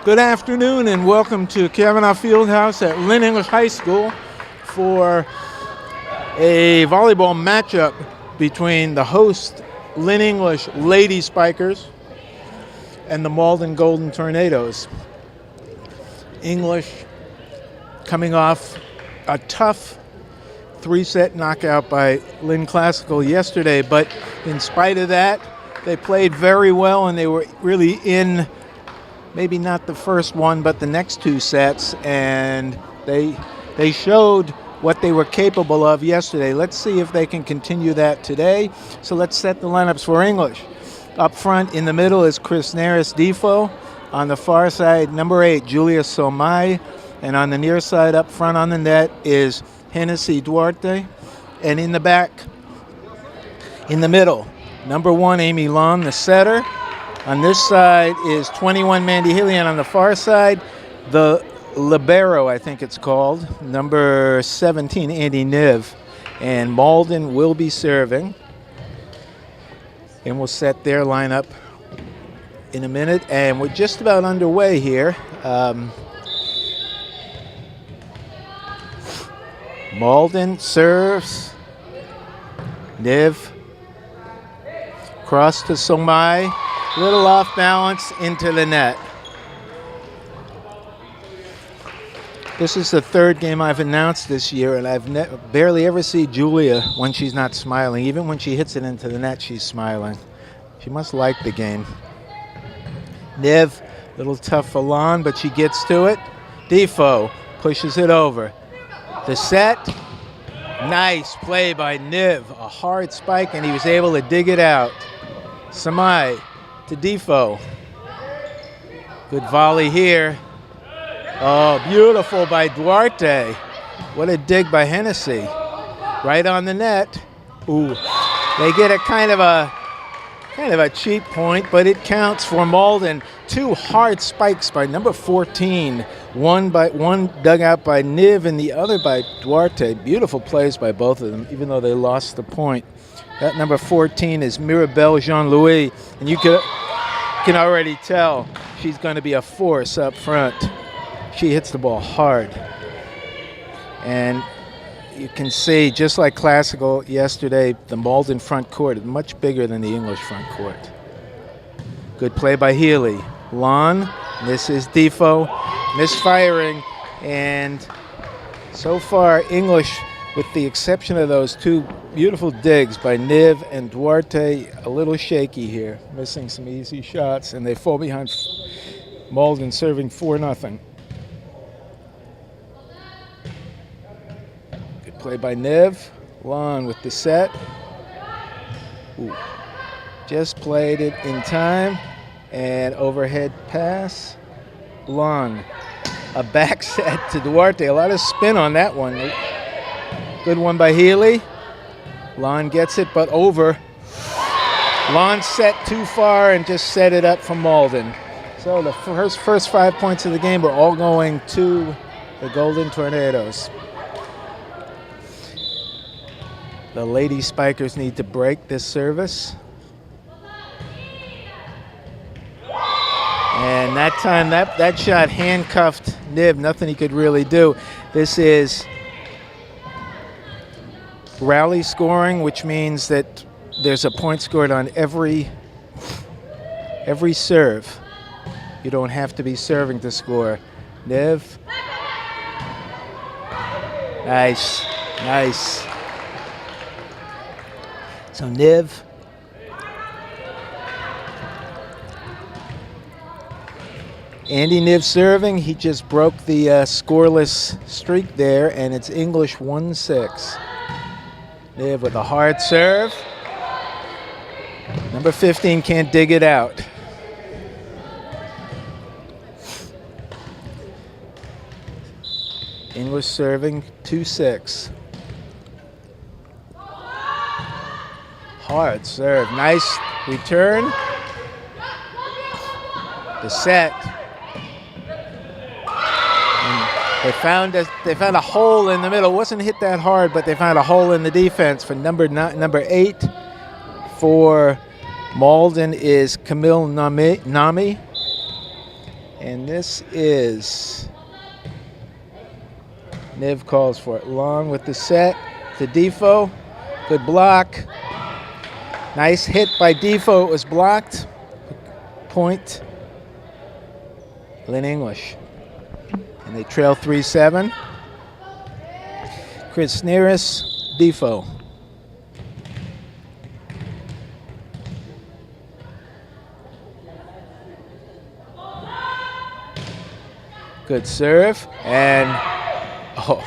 Good afternoon and welcome to Kavanaugh Fieldhouse at Lynn English High School for a volleyball matchup between the host Lynn English Lady Spikers and the Malden Golden Tornadoes. English coming off a tough three-set knockout by Lynn Classical yesterday, but in spite of that, they played very well and they were really in maybe not the first one, but the next two sets, and they showed what they were capable of yesterday. Let's see if they can continue that today. So let's set the lineups for English. Up front in the middle is Chris Neris Defo. On the far side, number 8, Julia Somai. And on the near side up front on the net is Hennessy Duarte. And in the back, in the middle, number 1, Amy Long, the setter. On this side is 21, Mandy Healy, and on the far side, the libero, I think it's called, number 17, Andy Niv. And Malden will be serving. And we'll set their lineup in a minute. And we're just about underway here. Malden serves. Niv. Cross to Somai. Little off balance into the net. This is the third game I've announced this year, and I've barely ever seen Julia when she's not smiling. Even when she hits it into the net, she's smiling. She must like the game. Niv, a little tough for Lon, but she gets to it. Defo pushes it over. The set, nice play by Niv. A hard spike, and he was able to dig it out. Samai to Defo. Good volley here. Oh, beautiful by Duarte. What a dig by Hennessy. Right on the net. Ooh, they get a kind of a cheap point, but it counts for Malden. Two hard spikes by number 14. One dug out by Niv and the other by Duarte. Beautiful plays by both of them, even though they lost the point. That number 14 is Mirabelle Jean-Louis, and you can already tell she's going to be a force up front. She hits the ball hard. And you can see, just like Classical yesterday, the Malden front court is much bigger than the English front court. Good play by Healy. Lon, this is Defo, misfiring, and so far English, with the exception of those two beautiful digs by Niv and Duarte, a little shaky here, missing some easy shots, and they fall behind Malden serving 4-0. Good play by Niv. Lon with the set. Ooh. Just played it in time, and overhead pass. Lon, a back set to Duarte. A lot of spin on that one. Good one by Healy. Lon gets it, but over. Lon set too far and just set it up for Malden. So the first 5 points of the game were all going to the Golden Tornadoes. The Lady Spikers need to break this service. And that time, that shot handcuffed Niv. Nothing he could really do. This is rally scoring, which means that there's a point scored on every serve. You don't have to be serving to score. Niv. Nice, nice. So Niv. Andy Niv serving. He just broke the scoreless streak there, and it's English 1-6. Niv with a hard serve. Number 15 can't dig it out. English serving 2-6. Hard serve. Nice return. The set. They found a hole in the middle. It wasn't hit that hard, but they found a hole in the defense for number 8 for Malden is Camille Nami. And this is, Niv calls for it. Long with the set to Defoe. Good block. Nice hit by Defoe. It was blocked. Point. Lynn English. And they trail 3-7. Chris Neris, Defoe. Good serve. And, oh.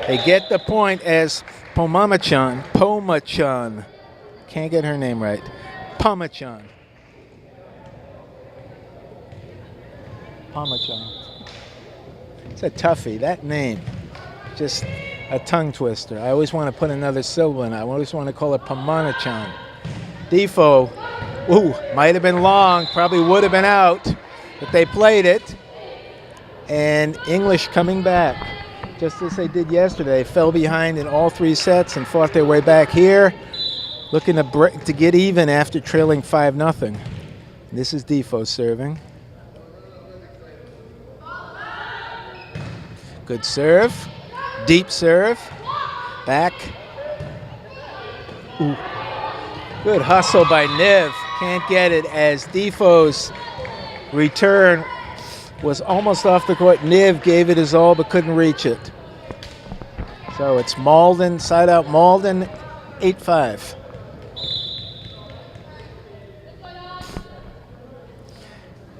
They get the point as Pomachan. Can't get her name right. Pomachan. It's a toughie, that name. Just a tongue twister. I always want to put another syllable in it. I always want to call it Pomachan. Defoe, might have been long, probably would have been out, but they played it. And English coming back. Just as they did yesterday, fell behind in all 3 sets and fought their way back here, looking to get even after trailing 5-0. This is Defoe serving. Good serve, deep serve, back. Ooh. Good hustle by Niv. Can't get it as Defoe's return was almost off the court. Niv gave it his all but couldn't reach it. So it's Malden, side out Malden, 8-5.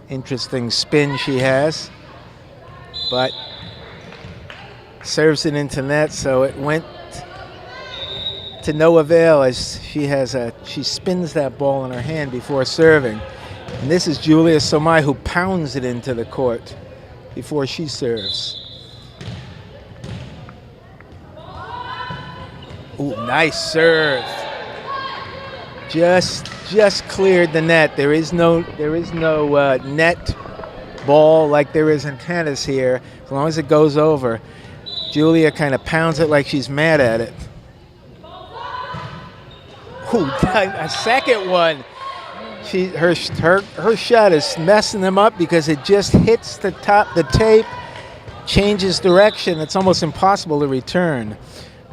Interesting spin she has, but serves it into net, so it went to no avail as she spins that ball in her hand before serving. And this is Julia Somai who pounds it into the court before she serves. Ooh, nice serve. Just cleared the net. There is no net ball like there is in tennis here. As long as it goes over, Julia kind of pounds it like she's mad at it. Ooh, a second one. Her shot is messing them up because it just hits the tape, changes direction. It's almost impossible to return.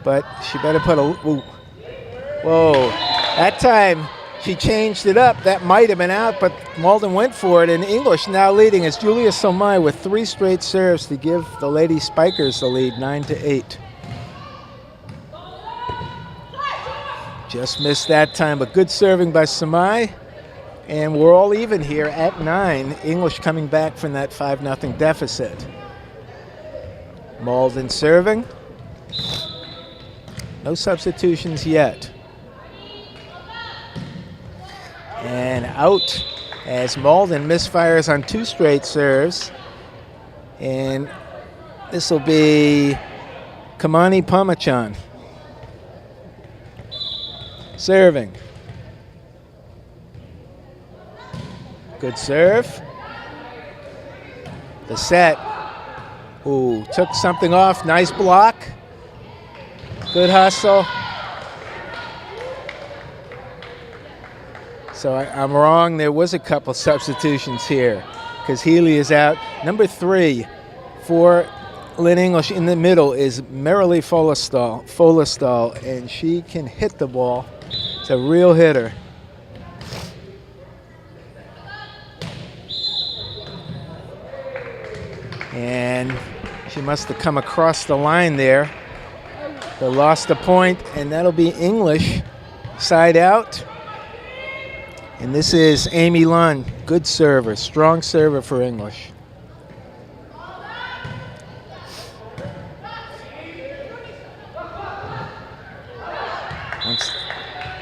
But she better put whoa. That time she changed it up. That might have been out, but Malden went for it. And English now leading as Julia Somai with 3 straight serves to give the Lady Spikers the lead, 9-8. Just missed that time, but good serving by Somai. And we're all even here at 9. English coming back from that 5-0 deficit. Malden serving. No substitutions yet. And out as Malden misfires on 2 straight serves. And this will be Kamani Pomachan serving. Good serve. The set. Ooh, took something off. Nice block. Good hustle. So I'm wrong. There was a couple substitutions here because Healy is out. Number 3 for Lynn English in the middle is Merrily Folestal, and she can hit the ball. It's a real hitter. And she must have come across the line there. They lost a point, and that'll be English side out. And this is Amy Lund, good server, strong server for English.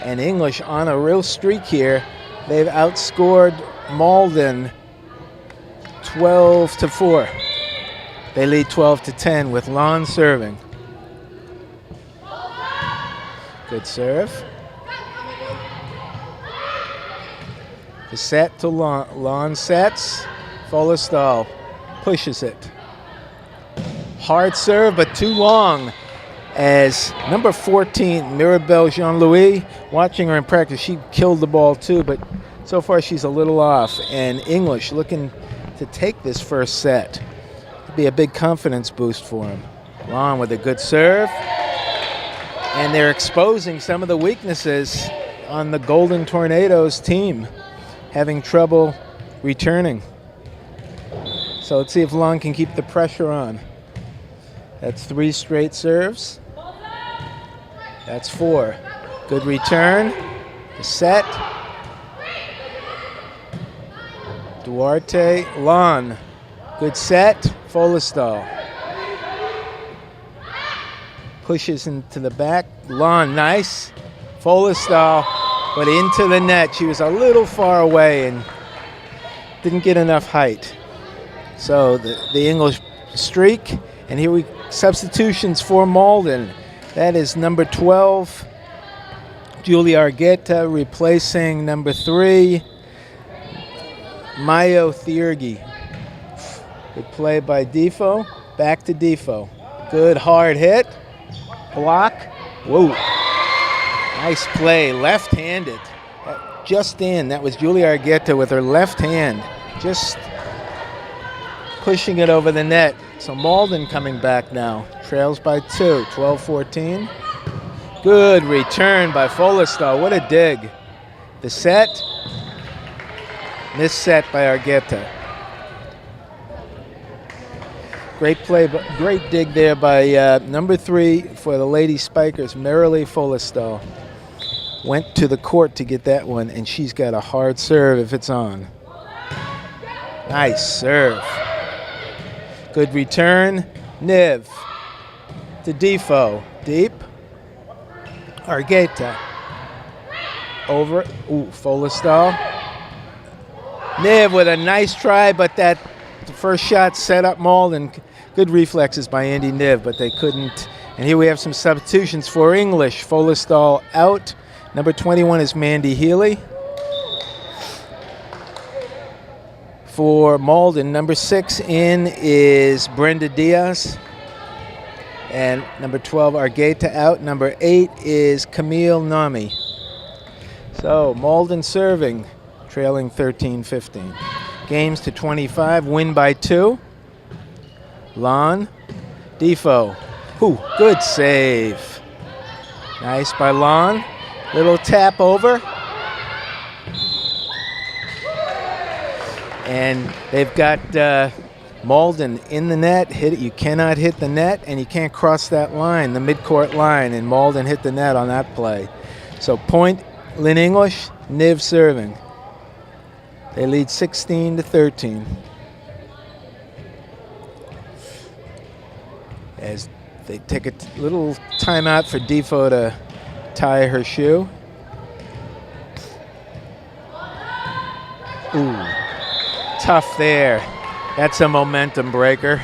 And English on a real streak here. They've outscored Malden 12-4. They lead 12-10 with Lon serving. Good serve. The set to Lon sets. Folestal pushes it. Hard serve, but too long. As number 14, Mirabelle Jean-Louis, watching her in practice, she killed the ball too, but So far, she's a little off, and English looking to take this first set. It'll be a big confidence boost for him. Lon with a good serve, and they're exposing some of the weaknesses on the Golden Tornadoes team, having trouble returning. So let's see if Lon can keep the pressure on. That's 3 straight serves. That's 4. Good return. The set. Duarte, Lon. Good set. Folestal. Pushes into the back. Lon, nice. Folestal, but into the net. She was a little far away and didn't get enough height. So the English streak, and here we substitutions for Malden. That is number 12, Julia Argueta, replacing number 3, Mayo Thiergy. Good play by Defo. Back to Defo. Good hard hit. Block. Whoa. Nice play. Left-handed. Just in. That was Julia Argueta with her left hand. Just pushing it over the net. So Malden coming back now. Trails by 2. 12-14. Good return by Folestal. What a dig. The set. Missed set by Argueta. Great play, great dig there by number 3 for the Lady Spikers, Marilee Folestal. Went to the court to get that one, and she's got a hard serve if it's on. Nice serve. Good return. Niv to Defo. Deep. Argueta. Over. Ooh, Folestal. Niv with a nice try, but that first shot set up Malden. Good reflexes by Andy Niv, but they couldn't. And here we have some substitutions for English. Folestal out. Number 21 is Mandy Healy. For Malden, number 6 in is Brenda Diaz. And number 12, Argueta out. Number 8 is Camille Nami. So Malden serving, trailing 13-15. Games to 25, win by 2. Lon, Defo. Ooh, good save. Nice by Lon. Little tap over. And they've got Malden in the net. Hit it. You cannot hit the net, and you can't cross that line, the midcourt line, and Malden hit the net on that play. So point, Lynn English, Niv serving. They lead 16-13. As they take a little timeout for Defo to tie her shoe. Ooh, tough there. That's a momentum breaker.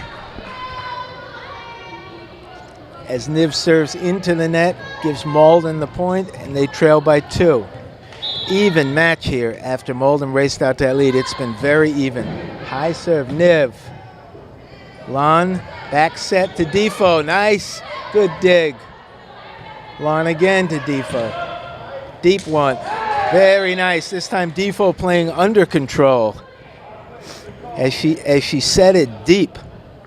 As Niv serves into the net, gives Malden the point, and they trail by 2. Even match here after Malden raced out to that lead. It's been very even. High serve, Niv. Lon, back set to Defo. Nice, good dig. Lon again to Defo. Deep one, very nice. This time Defo playing under control. As she set it deep,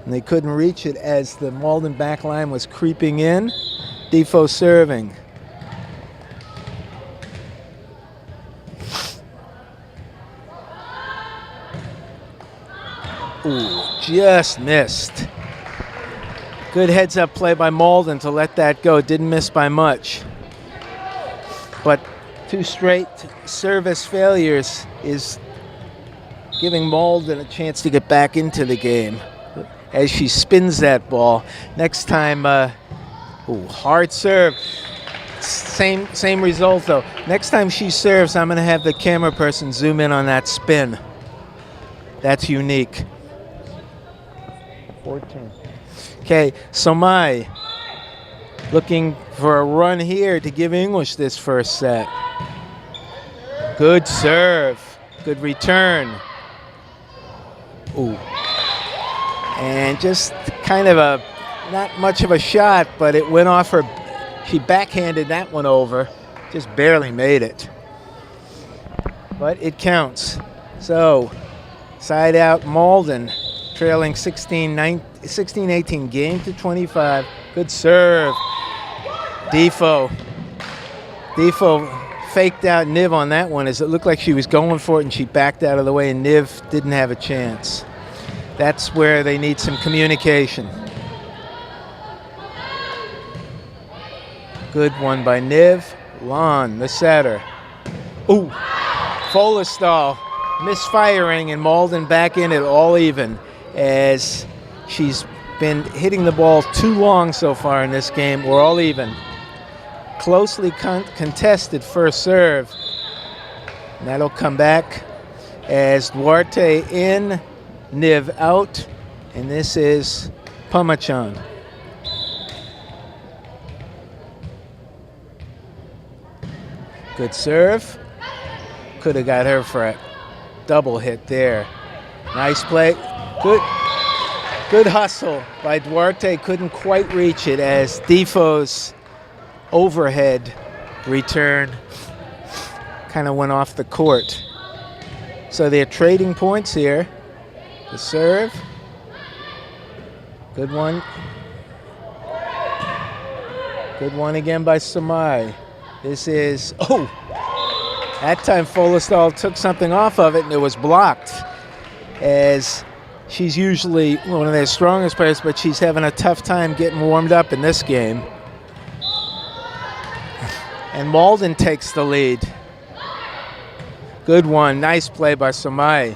and they couldn't reach it as the Malden back line was creeping in. Defo serving. Ooh, just missed. Good heads-up play by Malden to let that go. Didn't miss by much. But 2 straight service failures is giving Malden a chance to get back into the game as she spins that ball. Next time, ooh, hard serve. Same result, though. Next time she serves, I'm going to have the camera person zoom in on that spin. That's unique. 14. Okay, Somai looking for a run here to give English this first set. Good serve, good return. Ooh. And just kind of a, not much of a shot, but it went off her. She backhanded that one over, just barely made it. but it counts. So, side out Malden, trailing 16-18, game to 25. Good serve. Defoe faked out Niv on that one as it looked like she was going for it and she backed out of the way and Niv didn't have a chance. That's where they need some communication. Good one by Niv. Lon, the setter. Ooh, Folestall misfiring and Malden back in it all even as she's been hitting the ball too long so far in this game. We're all even. Closely contested first serve. And that'll come back as Duarte in, Niv out, and this is Pamachan. Good serve. Could have got her for a double hit there. Nice play. Good hustle by Duarte. Couldn't quite reach it as Defoe's overhead return kind of went off the court. So they're trading points here. The serve. Good one. Good one again by Samai. This is, that time Folestall took something off of it and it was blocked, as she's usually one of their strongest players, but she's having a tough time getting warmed up in this game. And Malden takes the lead. Good one. Nice play by Samai.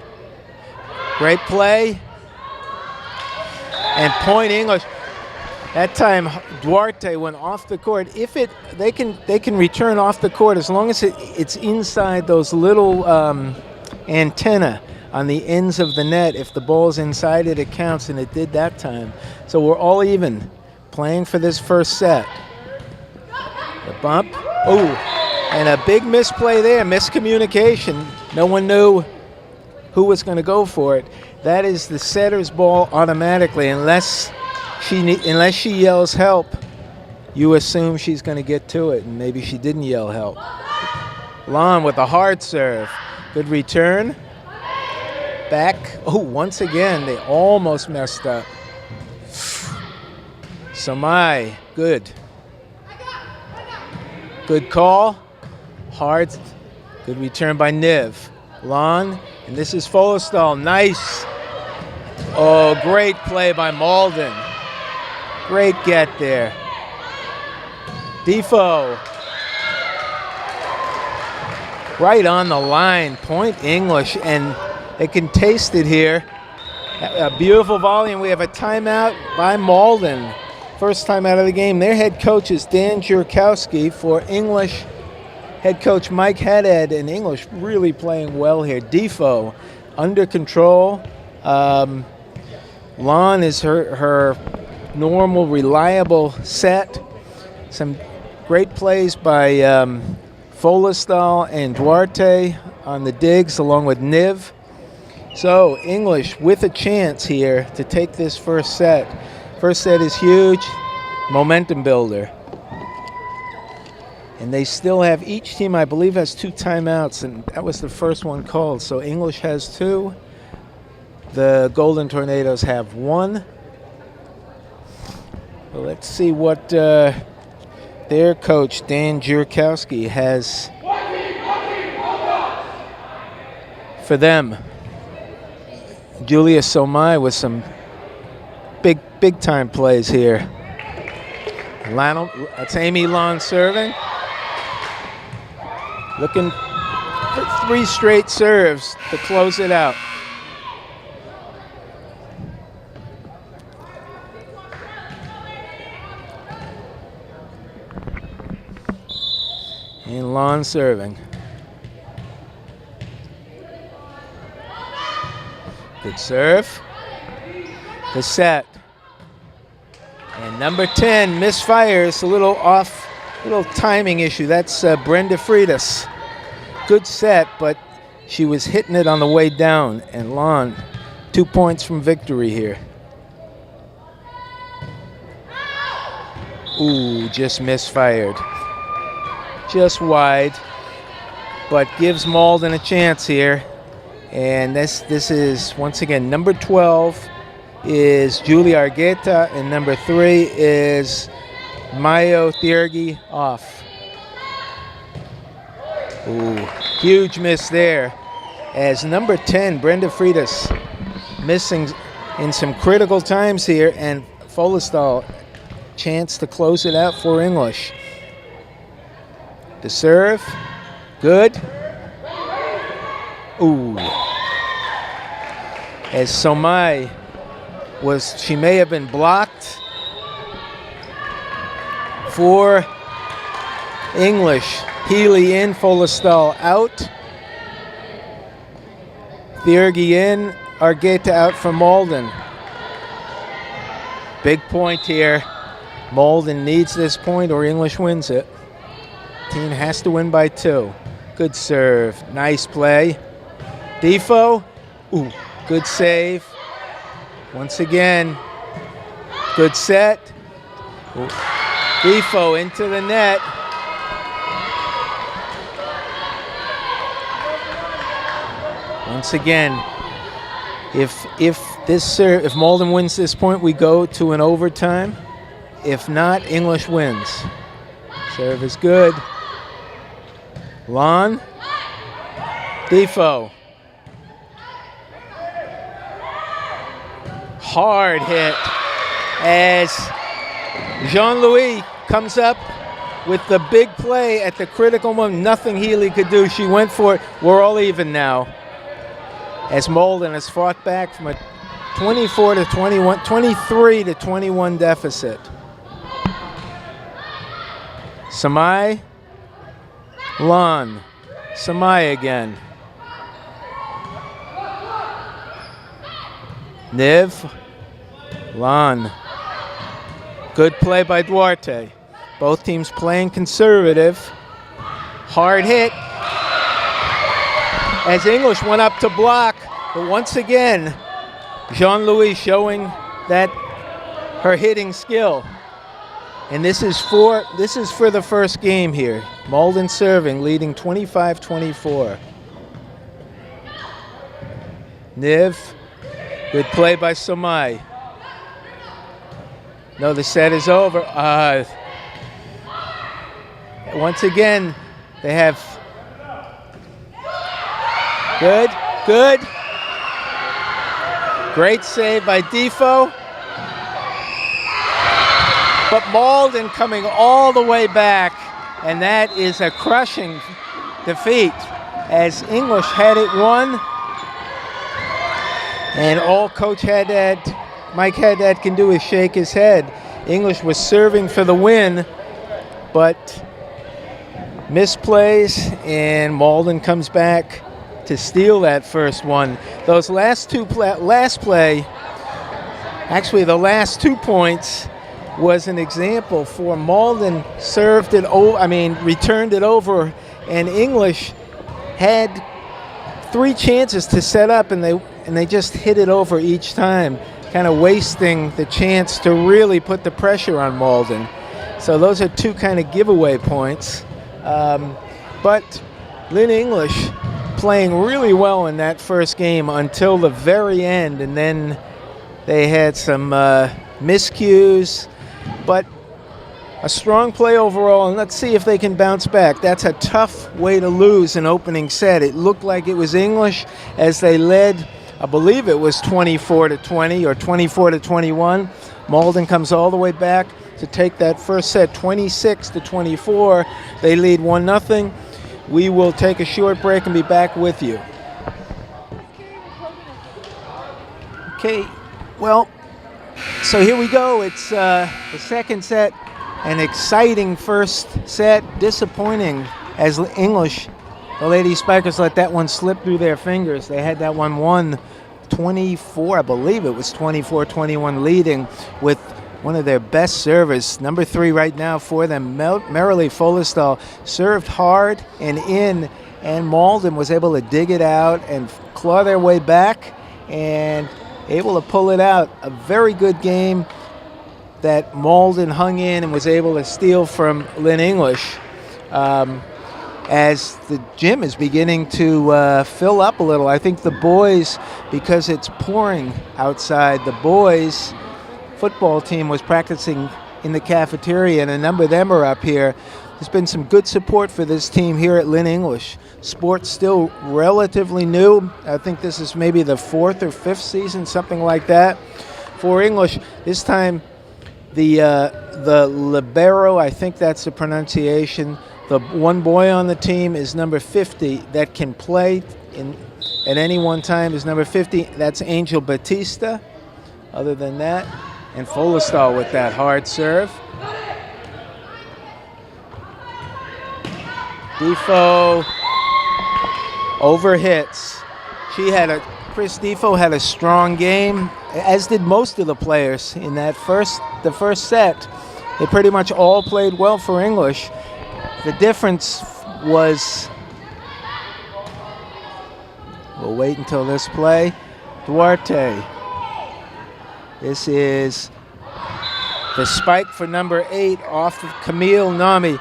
Great play. And point English. That time Duarte went off the court. They can return off the court as long as it's inside those little antenna on the ends of the net. If the ball's inside it, it counts, and it did that time. So we're all even playing for this first set. The bump. And a big misplay there, miscommunication. No one knew who was going to go for it. That is the setter's ball automatically, unless she yells help. You assume she's going to get to it, and maybe she didn't yell help. Lon with a hard serve. Good return. Back. Once again, they almost messed up. Samai, good. Good call. Hard. Good return by Niv. Lon, and this is Folestall. Nice. Great play by Malden. Great get there. Defoe. Right on the line. Point English, and they can taste it here. A beautiful volley, and we have a timeout by Malden. First time out of the game. Their head coach is Dan Jurkowski. For English, head coach Mike Haddad, and English really playing well here. Defoe under control. Lon is her normal, reliable set. Some great plays by Folestall and Duarte on the digs along with Niv. So English with a chance here to take this first set. First set is huge, momentum builder. And they still have, each team I believe has 2 timeouts, and that was the first one called. So English has 2. The Golden Tornadoes have 1. Well, let's see what their coach, Dan Jurkowski, has for them. Julia Somai with some big time plays here. That's Amy Lon serving. Looking for 3 straight serves to close it out. And Lon serving. Good serve. The set. And number 10 misfires, a little timing issue. That's Brenda Freitas. Good set, but she was hitting it on the way down. And Lon, 2 points from victory here. Just misfired. Just wide. but gives Malden a chance here. And this is, once again, number 12 is Julia Argueta, and number 3 is Mayo Thiergy off. Ooh, huge miss there. As number 10, Brenda Freitas, missing in some critical times here, and Folestal, chance to close it out for English. The serve, good. Ooh. As Somai she may have been blocked for English. Healy in, Folestal out. Thiergy in, Argueta out for Malden. Big point here. Malden needs this point or English wins it. Team has to win by 2. Good serve. Nice play. Defoe. Ooh, good save. Once again, good set. Ooh. Defoe into the net. Once again, if Malden wins this point, we go to an overtime. If not, English wins. Serve is good. Lon. Defoe. Hard hit as Jean-Louis comes up with the big play at the critical moment. Nothing Healy could do. She went for it. We're all even now, as Malden has fought back from a 24 to 21, 23 to 21 deficit. Samai, Lon, Samai again. Niv, Lon. Good play by Duarte. Both teams playing conservative. Hard hit as English went up to block, but once again, Jean-Louis showing that her hitting skill. And this is for the first game here. Malden serving, leading 25-24. Niv, good play by Somai. No, the set is over. Once again, they have good. Great save by Defoe. But Malden coming all the way back, and that is a crushing defeat as English had it won. And all Coach Mike Haddad can do is shake his head. English was serving for the win, but misplays, and Malden comes back to steal that first one. Those last two actually the last 2 points was an example for Malden returned it over, and English had 3 chances to set up, and they just hit it over each time, kind of wasting the chance to really put the pressure on Malden. So those are 2 kind of giveaway points. But Lynn English playing really well in that first game until the very end, and then they had some miscues, but a strong play overall, and let's see if they can bounce back. That's a tough way to lose an opening set. It looked like it was English as they led, I believe it was 24-20 or 24-21. Malden comes all the way back to take that first set, 26-24. They lead 1-0. We will take a short break and be back with you. Okay, well, so here we go. It's the second set, an exciting first set, disappointing as English, the Lady Spikers, let that one slip through their fingers. They had that one won 24, I believe it was 24-21 leading with one of their best servers, number 3 right now for them, Marilee Folestal, served hard and in, and Malden was able to dig it out and claw their way back and able to pull it out. A very good game that Malden hung in and was able to steal from Lynn English. as the gym is beginning to fill up a little. I think the boys, because it's pouring outside, the boys football team was practicing in the cafeteria, and a number of them are up here. There's been some good support for this team here at Lynn English. Sport's still relatively new. I think this is maybe the 4th or 5th season, something like that, for English. This time, the libero, I think that's the pronunciation, the one boy on the team is number 50 that can play at any one time is number 50. That's Angel Batista. Other than that, and Folestal with that hard serve. Defoe overhits. Chris Defoe had a strong game, as did most of the players in the first set. They pretty much all played well for English. The difference was, we'll wait until this play, Duarte. This is the spike for number 8 off of Camille Nami.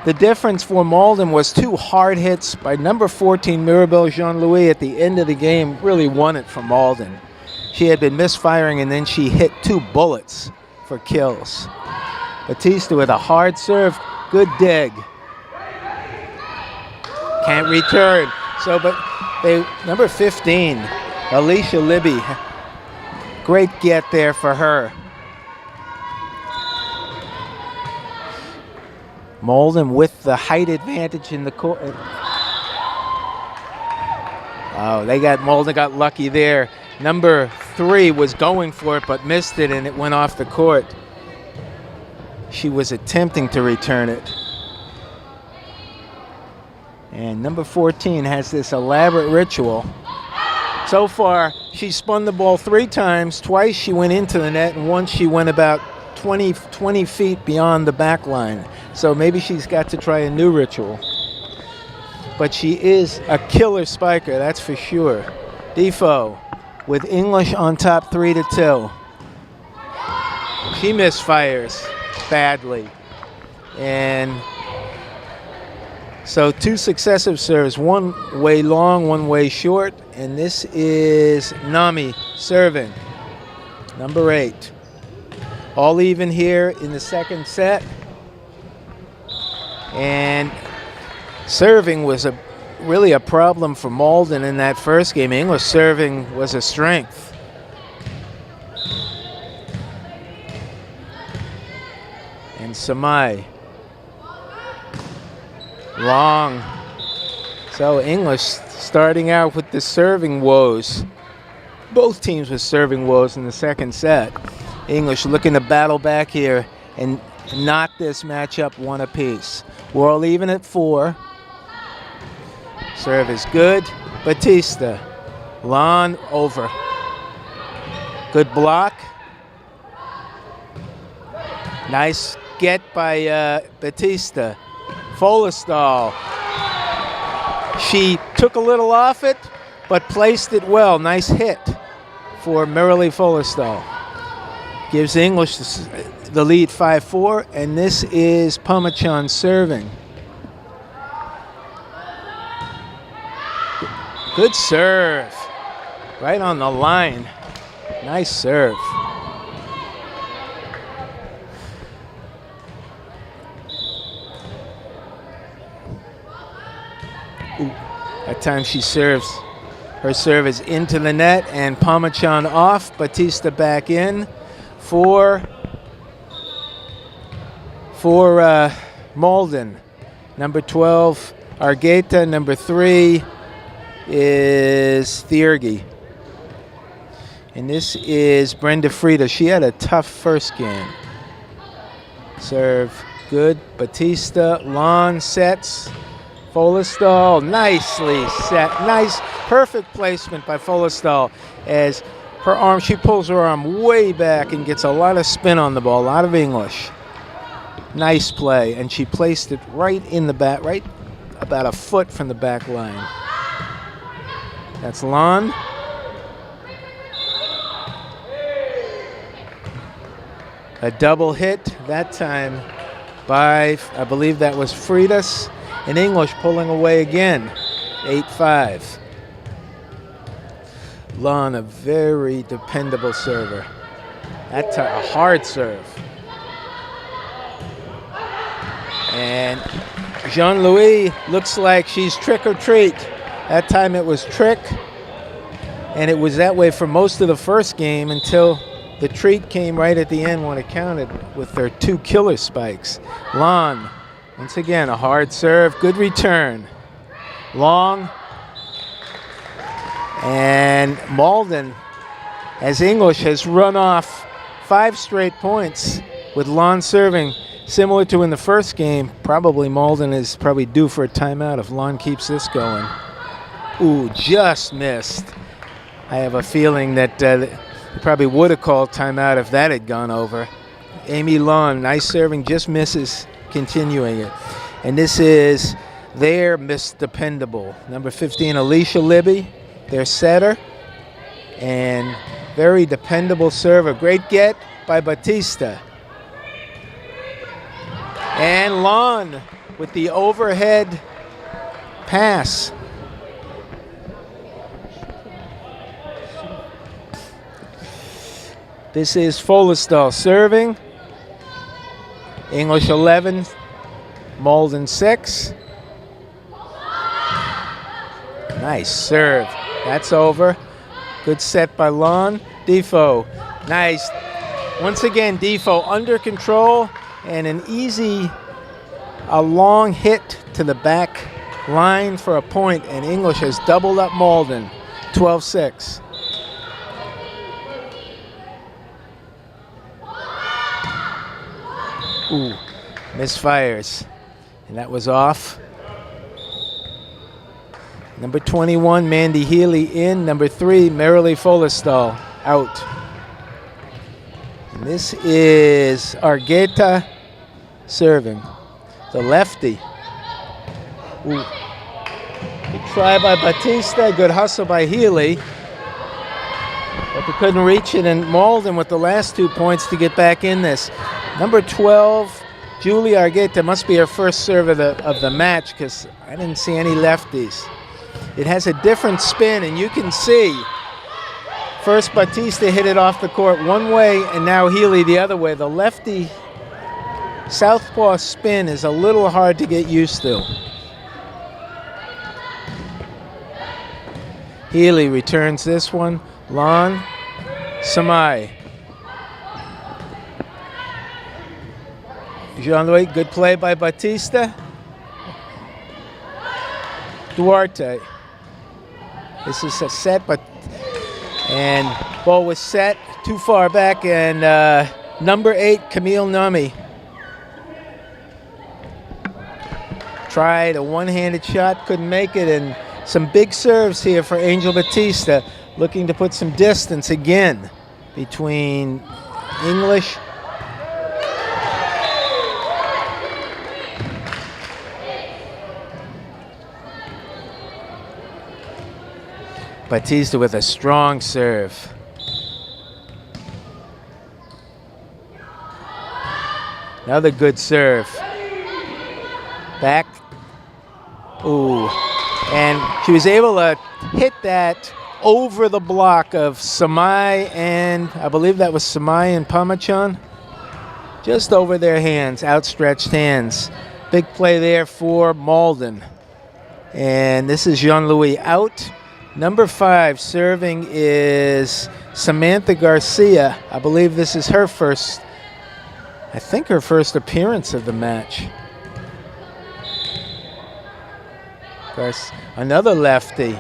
The difference for Malden was 2 hard hits by number 14, Mirabelle Jean-Louis, at the end of the game. Really won it for Malden. She had been misfiring, and then she hit 2 bullets for kills. Batista with a hard serve. Good dig. Can't return. So, but number 15, Alicia Libby. Great get there for her. Malden with the height advantage in the court. Oh, Malden got lucky there. Number 3 was going for it but missed it, and it went off the court. She was attempting to return it. And number 14 has this elaborate ritual. So far, she spun the ball 3 times. Twice she went into the net, and once she went about 20 feet beyond the back line. So maybe she's got to try a new ritual. But she is a killer spiker, that's for sure. Defoe with English on top 3-2. She misfires badly. And so 2 successive serves, one way long, one way short, and this is Nami serving, number 8. All even here in the second set. And serving was really a problem for Malden in that first game. English serving was a strength. And Samai. Long. So English starting out with the serving woes. Both teams with serving woes in the second set. English looking to battle back here and knock this matchup 1 apiece. We're all even at 4. Serve is good. Batista. Lon over. Good block. Nice get by Batista. Folestal. She took a little off it, but placed it well. Nice hit for Marilee Folestal. Gives English the lead 5-4, and this is Pamachan serving. Good serve. Right on the line. Nice serve. Ooh. That time she serves. Her serve is into the net, and Pamachan off. Batista back in for Malden. Number 12, Argueta. Number 3 is Thiergy. And this is Brenda Frida. She had a tough first game. Serve good. Batista. Lon sets. Folestal. Nicely set. Nice, perfect placement by Folestal as her arm, she pulls her arm way back and gets a lot of spin on the ball, a lot of English. Nice play, and she placed it right in the back, right about a foot from the back line. That's Lon. A double hit, that time by, I believe that was Freitas. And English pulling away again, 8-5. Lon, a very dependable server. That's a hard serve. And Jean-Louis looks like she's trick or treat. That time it was trick, and it was that way for most of the first game until the treat came right at the end when it counted with their 2 killer spikes. Lon, once again, a hard serve, good return. Long. And Malden, as English has run off 5 straight points with Lon serving, similar to in the first game. Probably Malden is probably due for a timeout if Lon keeps this going. Ooh, just missed. I have a feeling that they probably would have called timeout if that had gone over. Amy Lon, nice serving, just misses, continuing it. And this is their Miss Dependable. Number 15, Alicia Libby, their setter. And very dependable server. Great get by Batista. And Lon with the overhead pass. This is Folestall serving. English 11, Malden 6. Nice serve. That's over. Good set by Lon. Defoe. Nice. Once again, Defoe under control and an easy, a long hit to the back line for a point, and English has doubled up Malden. 12-6. Ooh, misfires. And that was off. Number 21, Mandy Healy in. Number 3, Marilee Folestall out. And this is Argueta serving. The lefty. Ooh. Good try by Batista. Good hustle by Healy. But they couldn't reach it, and Malden with the last 2 points to get back in this. Number 12, Julie Argueta, must be her first serve of the match because I didn't see any lefties. It has a different spin, and you can see first Batista hit it off the court one way, and now Healy the other way. The lefty southpaw spin is a little hard to get used to. Healy returns this one. Lon, Samai. Jean-Louis, good play by Batista. Duarte. This is a set, and ball was set too far back, and number 8, Camille Nami. Tried a one-handed shot, couldn't make it, and some big serves here for Angel Batista, looking to put some distance again between English Batista with a strong serve. Another good serve. Back. Ooh. And she was able to hit that over the block of Samai, and I believe that was Samai and Pamachan. Just over their hands, outstretched hands. Big play there for Malden. And this is Jean-Louis out. Number 5 serving is Samantha Garcia. I believe this is her first, I think her first appearance of the match. Another lefty.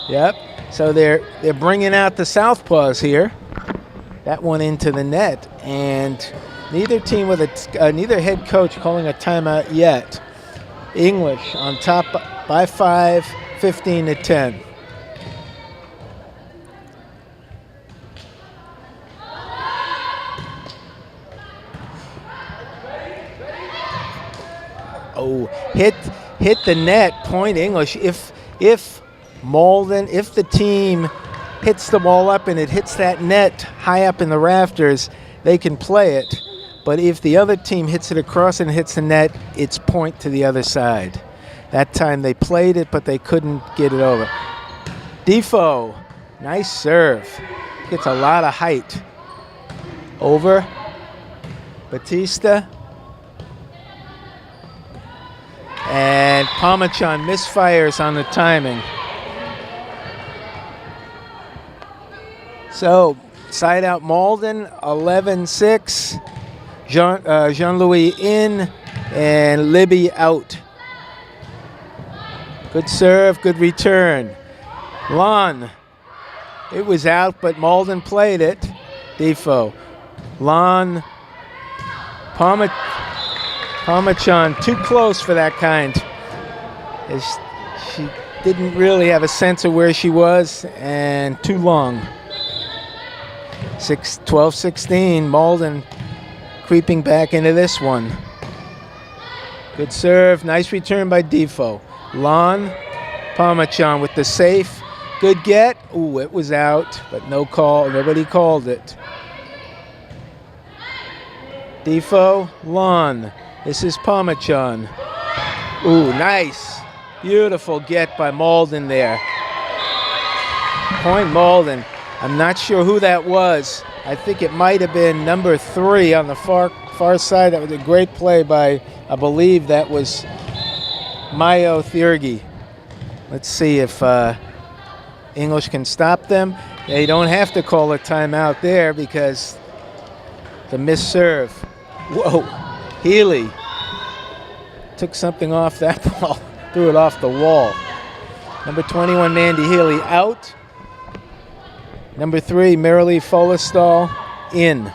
Yep. So they're bringing out the southpaws here. That one into the net, and neither team with neither head coach calling a timeout yet. English on top by 5, 15-10. Oh, hit the net, point English. If Malden, if the team hits the ball up and it hits that net high up in the rafters, they can play it. But if the other team hits it across and hits the net, it's point to the other side. That time they played it, but they couldn't get it over. Defoe, nice serve. Gets a lot of height. Over. Batista. And Palmachon misfires on the timing. So, side out Malden, 11-6. Jean-Louis in and Libby out. Good serve, good return. Lon, it was out, but Malden played it. Defoe. Lon, Palmachon, too close for that kind. She didn't really have a sense of where she was, and too long. 12-16, Malden creeping back into this one. Good serve, nice return by Defoe. Lon, Palmachon with the safe. Good get. Ooh, it was out, but no call. Nobody called it. Defoe, Lon. This is Palmachon. Ooh, nice. Beautiful get by Malden there. Point Malden. I'm not sure who that was. I think it might have been number 3 on the far side. That was a great play by, I believe that was Mayo Thiergy. Let's see if English can stop them. They don't have to call a timeout there because the missed serve. Whoa, Healy took something off that ball, threw it off the wall. Number 21, Mandy Healy out. Number 3, Marilee Folestall in.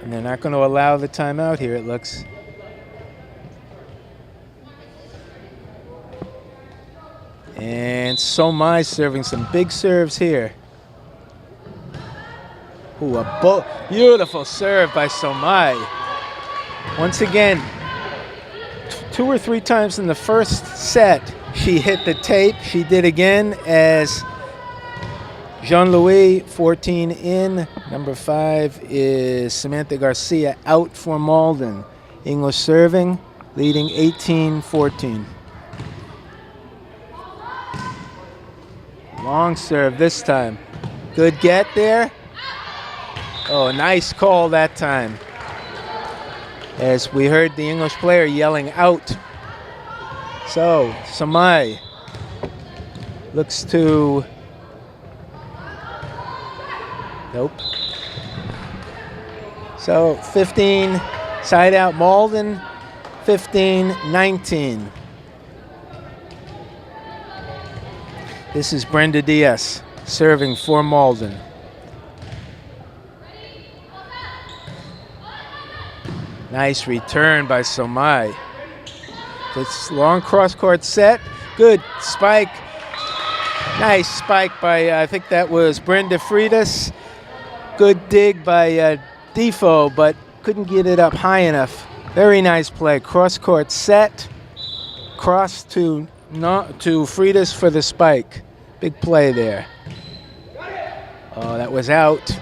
And they're not going to allow the timeout here, it looks. And Somai serving some big serves here. Ooh, a beautiful serve by Somai. Once again, 2 or 3 times in the first set, she hit the tape. She did again as Jean-Louis, 14 in. Number 5 is Samantha Garcia out for Malden. English serving, leading 18-14. Long serve this time. Good get there. Oh, nice call that time. As we heard the English player yelling out. So, Samai looks to... Nope. So, 15, side out Malden, 15-19. This is Brenda Diaz serving for Malden. Nice return by Somai. This long cross-court set. Good spike. Nice spike by, I think that was Brenda Freitas. Good dig by Defoe, but couldn't get it up high enough. Very nice play. Cross-court set. Cross to Freitas for the spike. Big play there. Oh, that was out.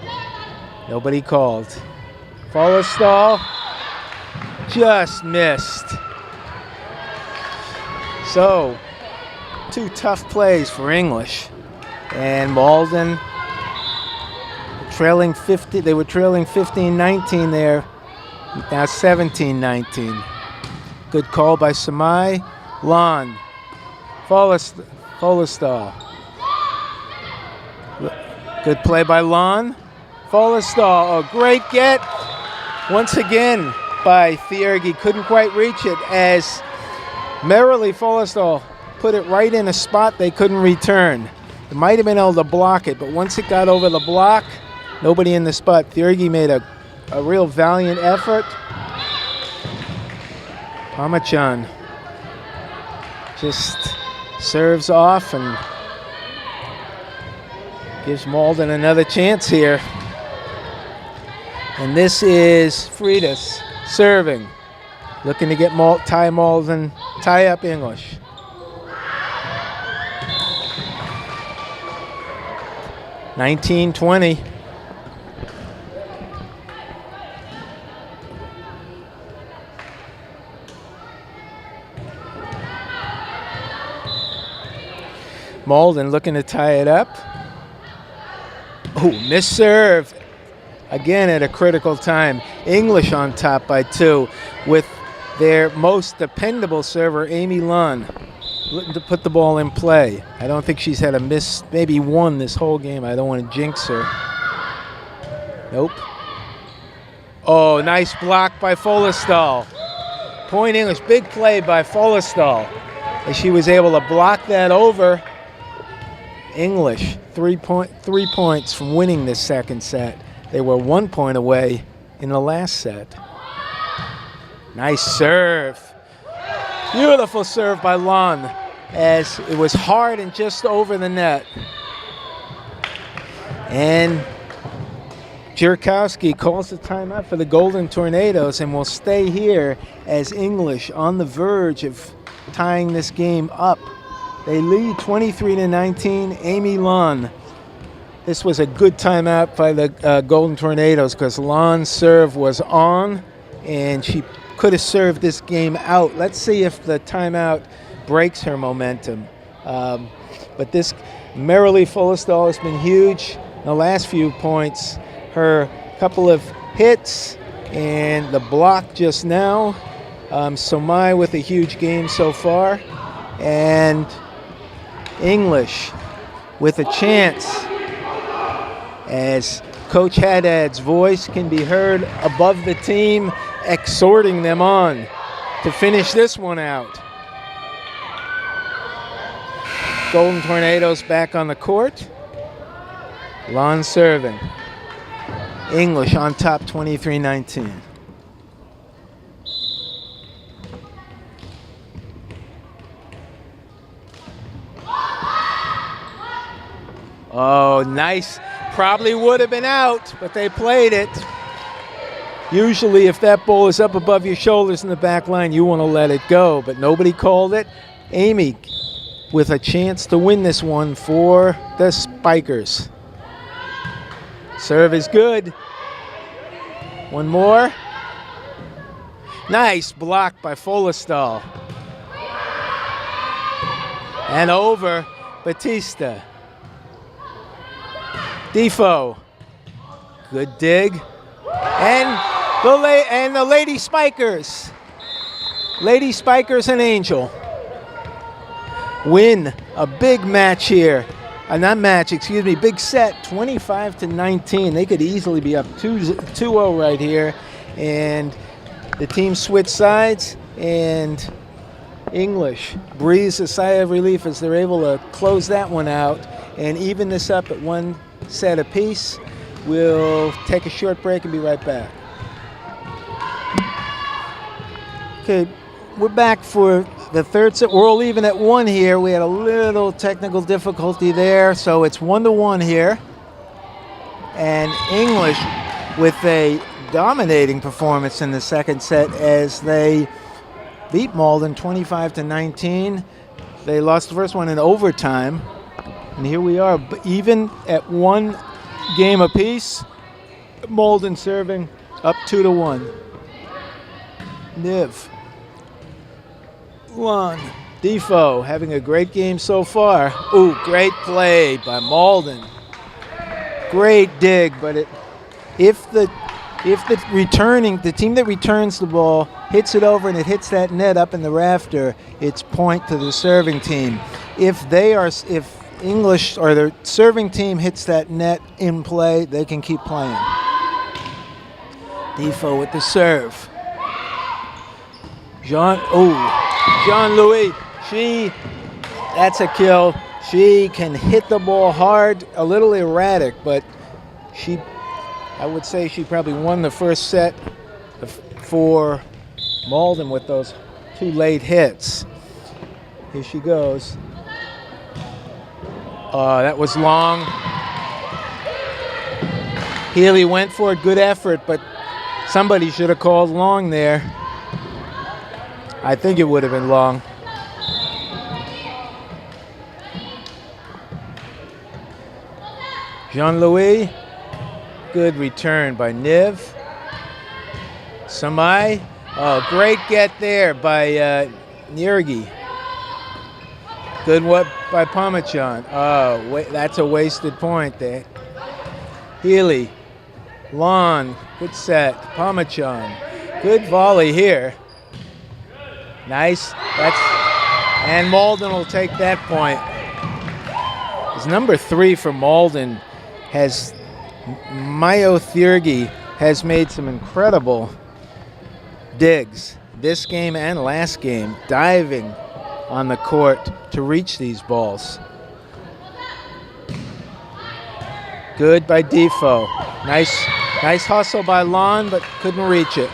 Nobody called. Folestall. Just missed. So, 2 tough plays for English. And Malden trailing 50. They were trailing 15-19 there. Now 17-19. Good call by Samai. Lon. Folestall. Good play by Lon. Folestall. Oh, great get. Once again by Thiergy. Couldn't quite reach it as Marilee Folestall put it right in a spot they couldn't return. They might have been able to block it, but once it got over the block, nobody in the spot. Thiergy made a real valiant effort. Palmachon just serves off and gives Malden another chance here. And this is Freitas serving. Looking to get Malden, tie up English. 19-20. Malden looking to tie it up. Oh, missed serve. Again at a critical time. English on top by 2 with their most dependable server, Amy Lunn, looking to put the ball in play. I don't think she's had a miss, maybe one this whole game. I don't want to jinx her. Nope. Oh, nice block by Folestall. Point English, big play by Folestall. And she was able to block that over. English, 3 points from winning this second set. They were 1 point away in the last set. Nice serve. Beautiful serve by Lund as it was hard and just over the net. And Jerkowski calls the timeout for the Golden Tornadoes and will stay here as English on the verge of tying this game up. They lead 23-19. Amy Lund. This was a good timeout by the Golden Tornadoes because Lund's serve was on and she could have served this game out. Let's see if the timeout breaks her momentum. But this Marilee Folestall has been huge in the last few points. Her couple of hits and the block just now. Somai with a huge game so far. And English with a chance as Coach Haddad's voice can be heard above the team, exhorting them on to finish this one out. Golden Tornadoes back on the court. Lon serving. English on top 23-19. Oh, nice. Probably would have been out, but they played it. Usually if that ball is up above your shoulders in the back line, you want to let it go, but nobody called it. Amy with a chance to win this one for the Spikers. Serve is good. One more. Nice block by Folestall. And over Batista. Defoe. Good dig. And the Lady Spikers. Lady Spikers and Angel win a big match here. Big set, 25-19. They could easily be up 2-0 right here. And the team switched sides, and English breathes a sigh of relief as they're able to close that one out and even this up at 1 set apiece. We'll take a short break and be right back. Okay, we're back for the third set. We're all even at 1 here. We had a little technical difficulty there, so it's 1-1 here. And English with a dominating performance in the second set as they beat Malden 25-19. They lost the first one in overtime. And here we are, even at 1 game apiece. Malden serving up 2-1. Niv. Lund. Defoe having a great game so far. Ooh, great play by Malden. Great dig, but if the team that returns the ball hits it over and it hits that net up in the rafter, it's point to the serving team. If English or the serving team hits that net in play, they can keep playing. Defoe with the serve. Jean-Louis, that's a kill. She can hit the ball hard, a little erratic, but I would say she probably won the first set for Malden with those 2 late hits. Here she goes. That was long. Healy went for it, good effort, but somebody should have called long there. I think it would have been long. Jean-Louis. Good return by Niv. Samai. Oh, great get there by Nirgi. Good what by Pomachan. Oh, wait, that's a wasted point there. Healy. Lon. Good set. Pomachan. Good volley here. Nice. And Malden will take that point. His number 3 for Malden has Mayo Thiergy has made some incredible digs this game and last game, diving on the court to reach these balls. Good by Defoe. Nice hustle by Lon, but couldn't reach it.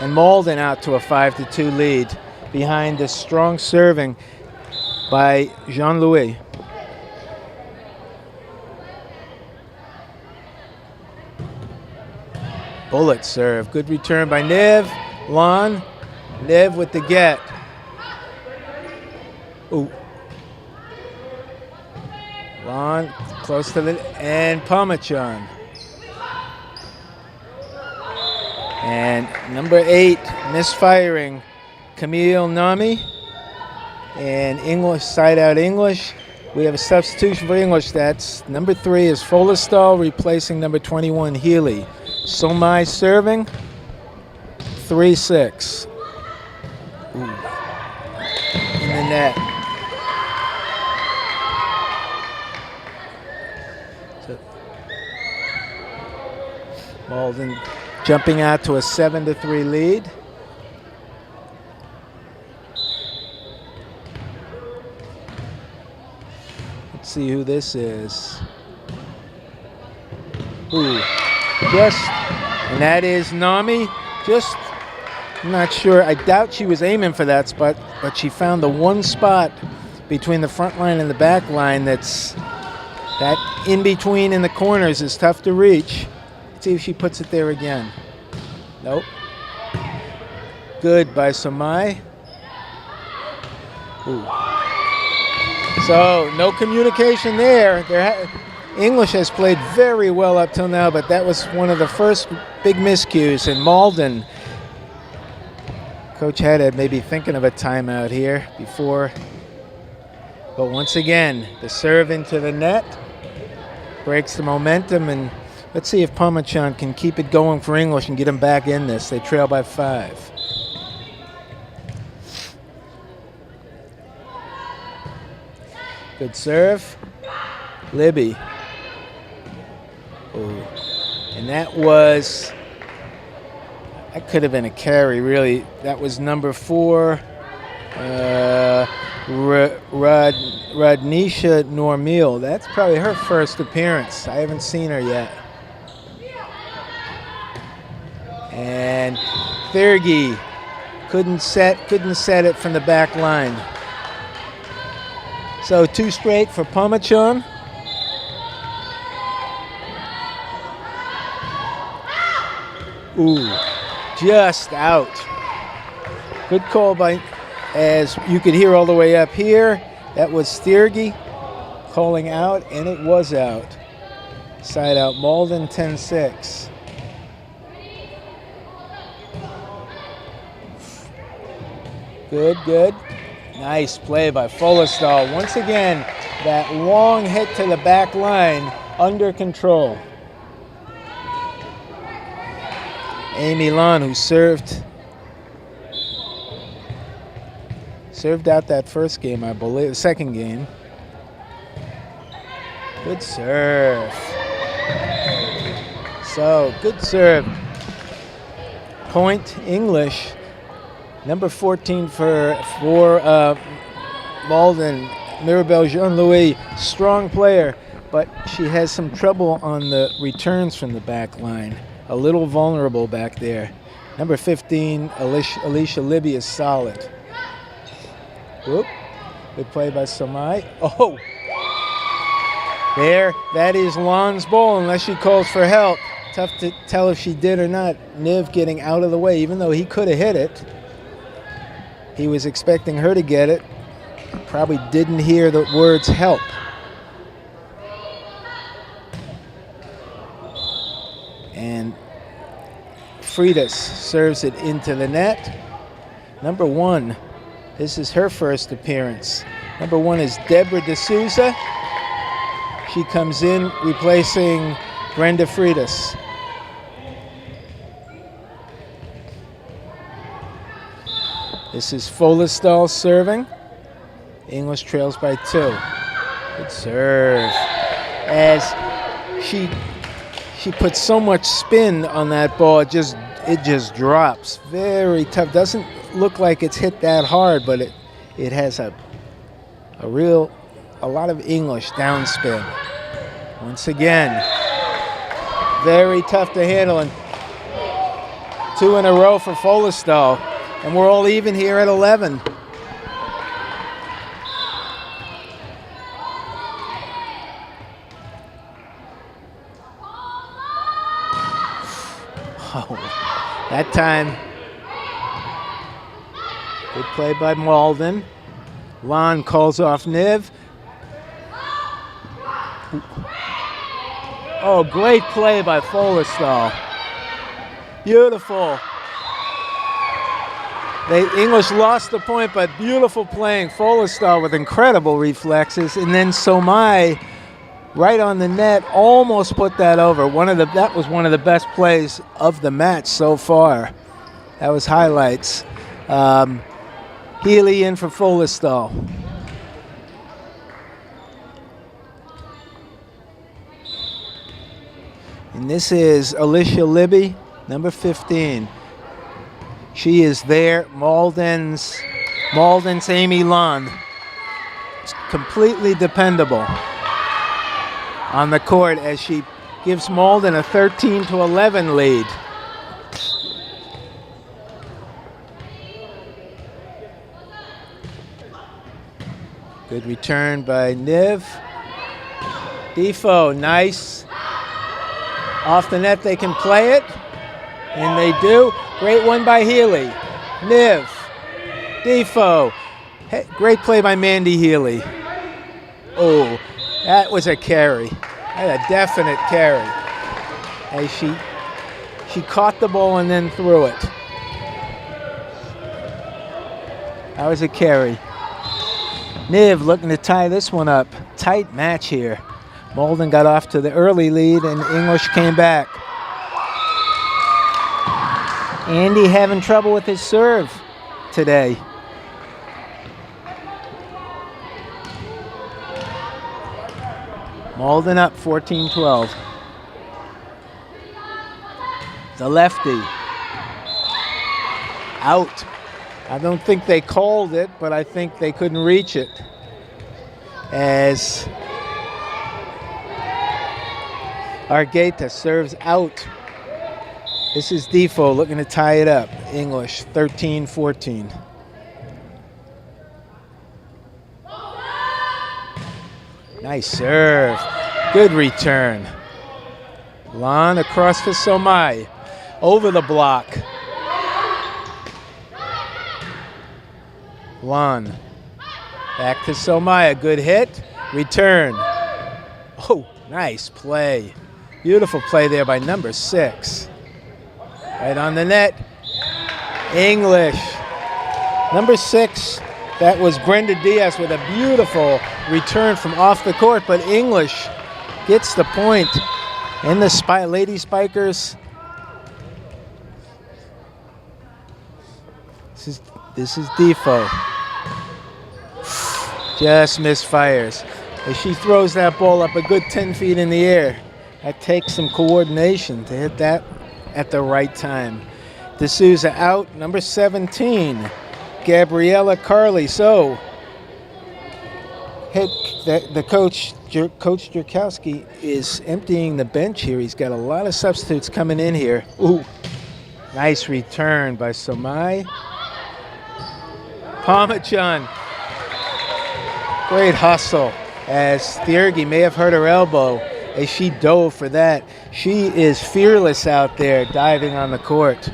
And Malden out to a 5-2 lead behind the strong serving by Jean-Louis. Bullet serve. Good return by Niv. Lon. Niv with the get. Ooh. Lon close to the... And Pomachan. And number 8, misfiring, Camille Nami. And English, side out English. We have a substitution for English. That's number 3 is Folestal replacing number 21, Healy. Somai serving, 3-6. Ooh. In the net. So, Malden jumping out to a 7-3 lead. Let's see who this is. Ooh. And that is Nami. I'm not sure. I doubt she was aiming for that spot, but she found the one spot between the front line and the back line that in between in the corners is tough to reach. Let's see if she puts it there again. Nope. Good by Samai. Ooh. So no communication there. English has played very well up till now, but that was one of the first big miscues. And Malden, Coach had maybe thinking of a timeout here before. But once again, the serve into the net breaks the momentum, and let's see if Pomachan can keep it going for English and get them back in this. They trail by 5. Good serve. Libby. Ooh. And that could have been a carry, really. That was number 4, Radnisha Normil. That's probably her first appearance. I haven't seen her yet. And Thiergy couldn't set it from the back line. So 2 straight for Pomachan. Ooh, just out. Good call by, as you could hear all the way up here, that was Thiergy calling out, and it was out. Side out Malden, 10-6. Good. Nice play by Folestal. Once again, that long hit to the back line under control. Amy Lon, who served out that first game, I believe, the second game. Good serve. So, good serve. Point English. Number 14 for Malden, Mirabelle Jean-Louis, strong player, but she has some trouble on the returns from the back line. A little vulnerable back there. Number 15, Alicia Libby is solid. Whoop. Good play by Samai. Oh! There, that is Lon's ball unless she calls for help. Tough to tell if she did or not. Niv getting out of the way, even though he could have hit it. He was expecting her to get it. Probably didn't hear the words help. And Freitas serves it into the net. Number 1, this is her first appearance. Number 1 is Deborah D'Souza. She comes in replacing Brenda Freitas. This is Folestall serving. English trails by 2. Good serve. As she puts so much spin on that ball, it just drops. Very tough. Doesn't look like it's hit that hard, but it has a lot of English downspin. Once again, very tough to handle, and 2 in a row for Folestall, and we're all even here at 11. Oh, that time, good play by Malden. Lon calls off Niv. Oh, great play by Folestall. Beautiful. English lost the point, but beautiful playing. Folestall with incredible reflexes, and then Somai right on the net almost put that over. That was one of the best plays of the match so far. That was highlights. Healy in for Folestall. And this is Alicia Libby, number 15. She is there. Malden's Amy Lund. It's completely dependable on the court as she gives Malden a 13-11 lead. Good return by Niv. Defoe, nice. Off the net, they can play it, and they do. Great one by Healy. Niv, Defoe. Hey, great play by Mandy Healy. Oh, that was a carry. That a definite carry. As she caught the ball and then threw it. That was a carry. Niv looking to tie this one up. Tight match here. Malden got off to the early lead and English came back. Andy having trouble with his serve today. Malden up 14-12. The lefty. Out. I don't think they called it, but I think they couldn't reach it. As Argueta serves out. This is Defoe looking to tie it up. English 13-14. Nice serve. Good return. Lon across to Somai. Over the block. Lon. Back to Somai. A good hit. Return. Oh, nice play. Beautiful play there by number 6. Right on the net. English. Number 6. That was Brenda Diaz with a beautiful return from off the court, but English gets the point. And the Lady Spikers. This is Defoe. Just misfires. As she throws that ball up a good 10 feet in the air. That takes some coordination to hit that at the right time. D'Souza out, number 17. Gabriella Carley. So, the coach Jerkowski is emptying the bench here. He's got a lot of substitutes coming in here. Ooh, nice return by Somai. Palmachon. Great hustle as Thiergy may have hurt her elbow as she dove for that. She is fearless out there diving on the court.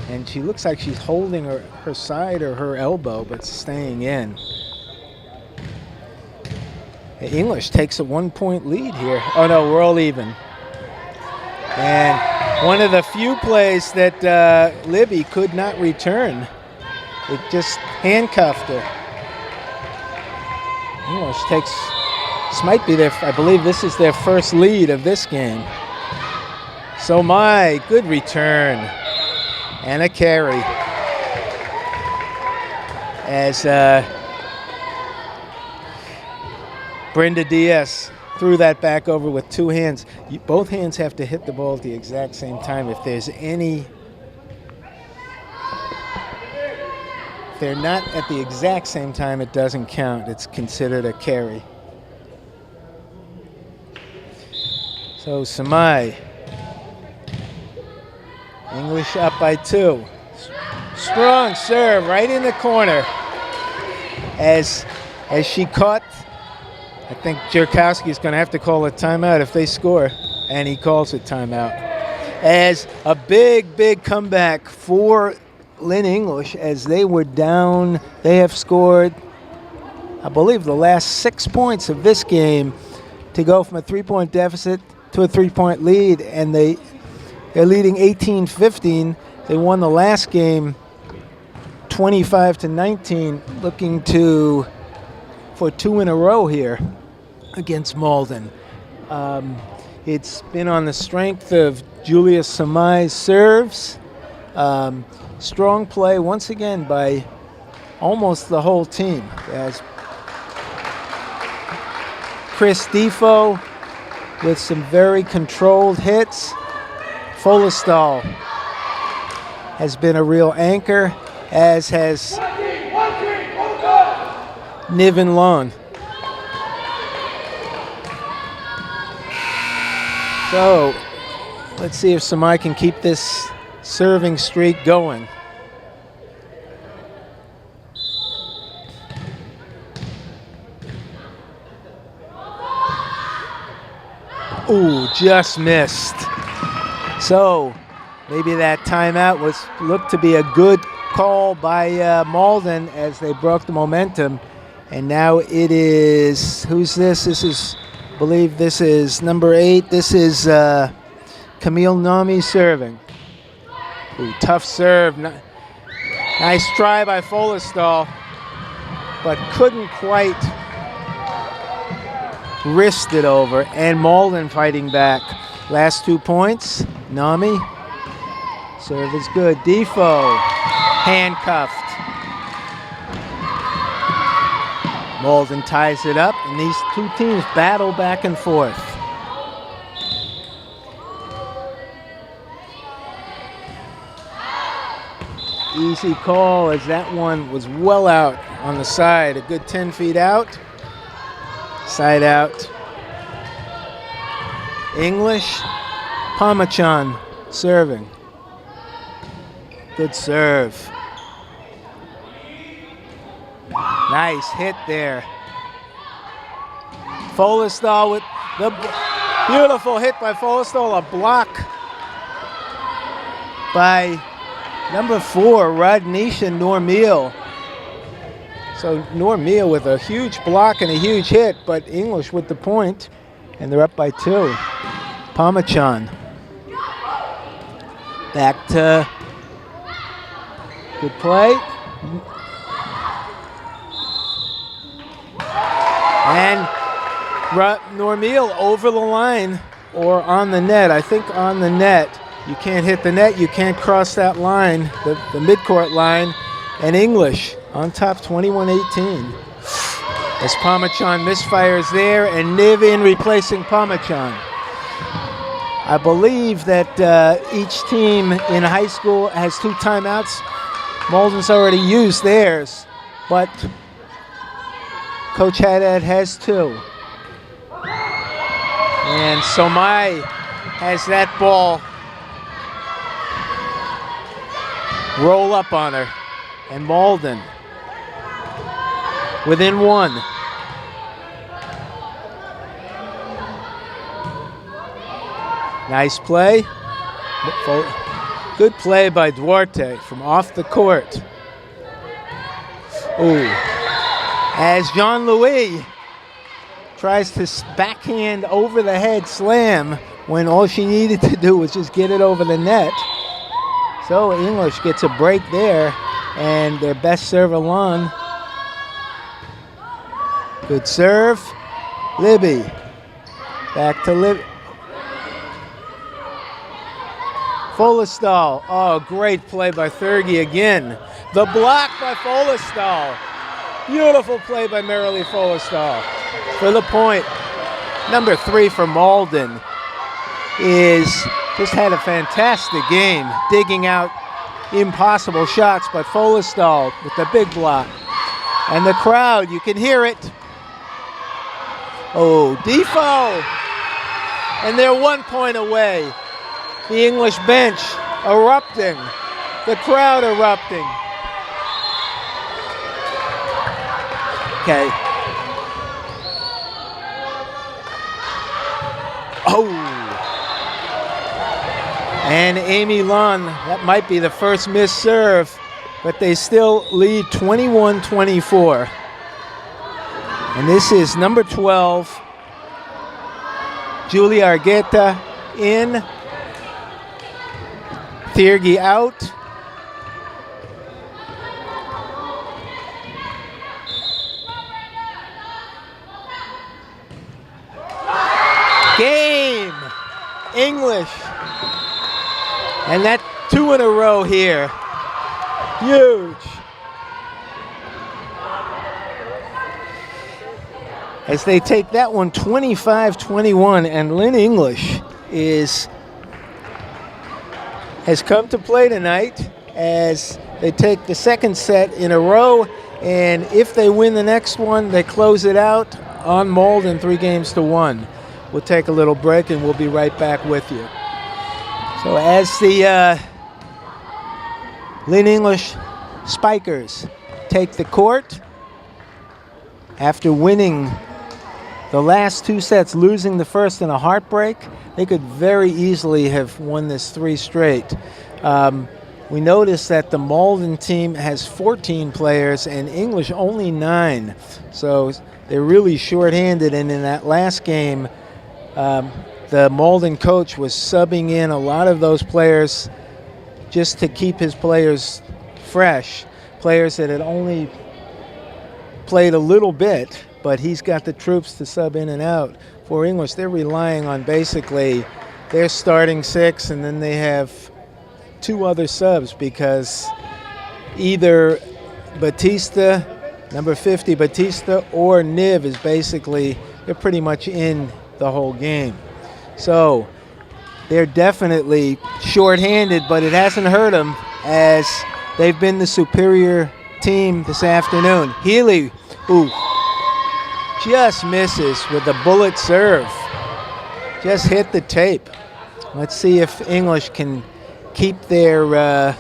And she looks like she's holding her side or her elbow, but staying in. English takes a 1-point lead here. Oh no, we're all even. And one of the few plays that Libby could not return. It just handcuffed her. English takes, this might be their, I believe this is their first lead of this game. So my good return and a carry as Brenda Diaz threw that back over with two hands. Both hands have to hit the ball at the exact same time. If there's any, if they're not at the exact same time, it doesn't count. It's considered a carry. So Samai, English up by 2. Strong serve right in the corner as she caught. I think Jerkowski is going to have to call a timeout if they score, and he calls a timeout. As a big comeback for Lynn English as they were down. They have scored, I believe, the last 6 points of this game to go from a 3-point deficit to a 3-point lead, and they're leading 18-15. They won the last game 25-19, looking for 2 in a row here against Malden. It's been on the strength of Julia Samai's serves. Strong play once again by almost the whole team. As Chris Defo with some very controlled hits. Folestall has been a real anchor, as has Niven Long. So let's see if Samai can keep this serving streak going. Ooh, just missed. So maybe that timeout looked to be a good call by Malden as they broke the momentum. And now it is, who's this? This is, I believe this is number 8. This is Camille Nami serving. Ooh, tough serve. Nice try by Folestall, but couldn't quite wrist it over. And Malden fighting back. Last 2 points, Nami. Serve is good. Defo handcuffed. Malden ties it up, and these two teams battle back and forth. Easy call, as that one was well out on the side. A good 10 feet out. Side out. English. Pamachan serving. Good serve. Nice hit there. Folestall with the beautiful hit by Folestall. A block by number 4, Radnisha Normil. So Normil with a huge block and a huge hit, but English with the point, and they're up by 2. Pamachan. Back to good play. And Normil over the line or on the net. I think on the net. You can't hit the net. You can't cross that line, the midcourt line. And English on top 21-18. As Pamachan misfires there, and Niven replacing Pamachan. I believe that each team in high school has 2 timeouts. Malden's already used theirs, but Coach Haddad has 2. And Somai has that ball roll up on her. And Malden within 1. Nice play. Good play by Duarte from off the court. Ooh. As Jean-Louis tries to backhand over the head slam when all she needed to do was just get it over the net. So English gets a break there, and their best server, Lon. Good serve. Libby. Back to Libby. Folestall. Oh, great play by Thurgy again. The block by Folestall. Beautiful play by Marilee Folestall for the point. Number 3 for Malden just had a fantastic game, digging out impossible shots by Folestall with the big block. And the crowd, you can hear it. Oh, Defoe! And they're 1 point away. The English bench erupting. The crowd erupting. Okay. Oh. And Amy Lund, that might be the first missed serve, but they still lead 21-24. And this is number 12, Julia Argueta in, Thiergy out. Game, English. And that 2 in a row here, huge. As they take that one 25-21, and Lynn English has come to play tonight as they take the second set in a row, and if they win the next one, they close it out on Malden 3-1. We'll take a little break and we'll be right back with you. So as the Lynn English Spikers take the court, after winning the last 2 sets, losing the first in a heartbreak, they could very easily have won this 3 straight. We noticed that the Malden team has 14 players and English only 9. So they're really shorthanded, and in that last game, the Malden coach was subbing in a lot of those players just to keep his players fresh, players that had only played a little bit, but he's got the troops to sub in and out. For English, they're relying on basically their starting 6, and then they have 2 other subs because either Batista, number 50 Batista, or Niv is basically, they're pretty much in the whole game. So they're definitely shorthanded, but it hasn't hurt them as they've been the superior team this afternoon. Healy, ooh, just misses with a bullet serve. Just hit the tape. Let's see if English can keep their,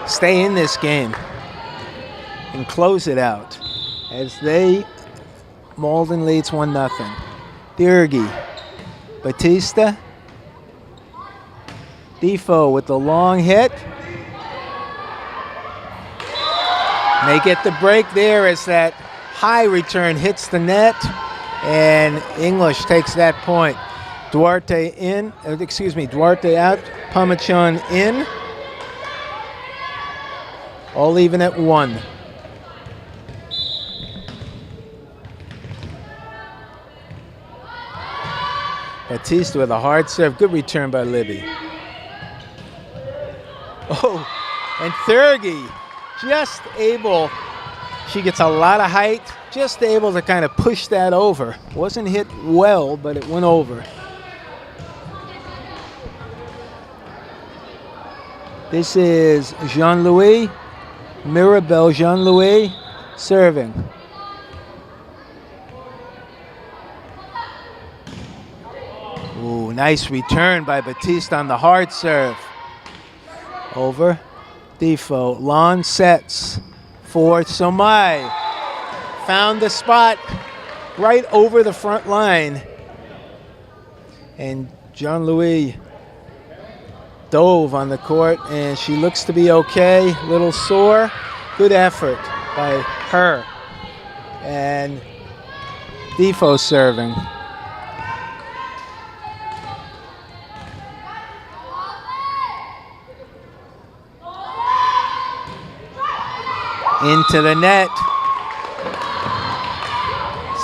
stay in this game and close it out as Malden leads 1-0. Thiergy, Batista, Defoe with the long hit. And they get the break there as that high return hits the net, and English takes that point. Duarte out, Pamachon in. All even at 1. Batista with a hard serve. Good return by Libby. Oh, and Thurgy just able, she gets a lot of height, just able to kind of push that over. Wasn't hit well, but it went over. This is Jean-Louis, Mirabel Jean-Louis serving. Ooh, nice return by Batista on the hard serve. Over. Defoe. Lon sets for Somai. Found the spot right over the front line. And Jean-Louis dove on the court, and she looks to be okay. Little sore. Good effort by her. And Defoe serving. into the net.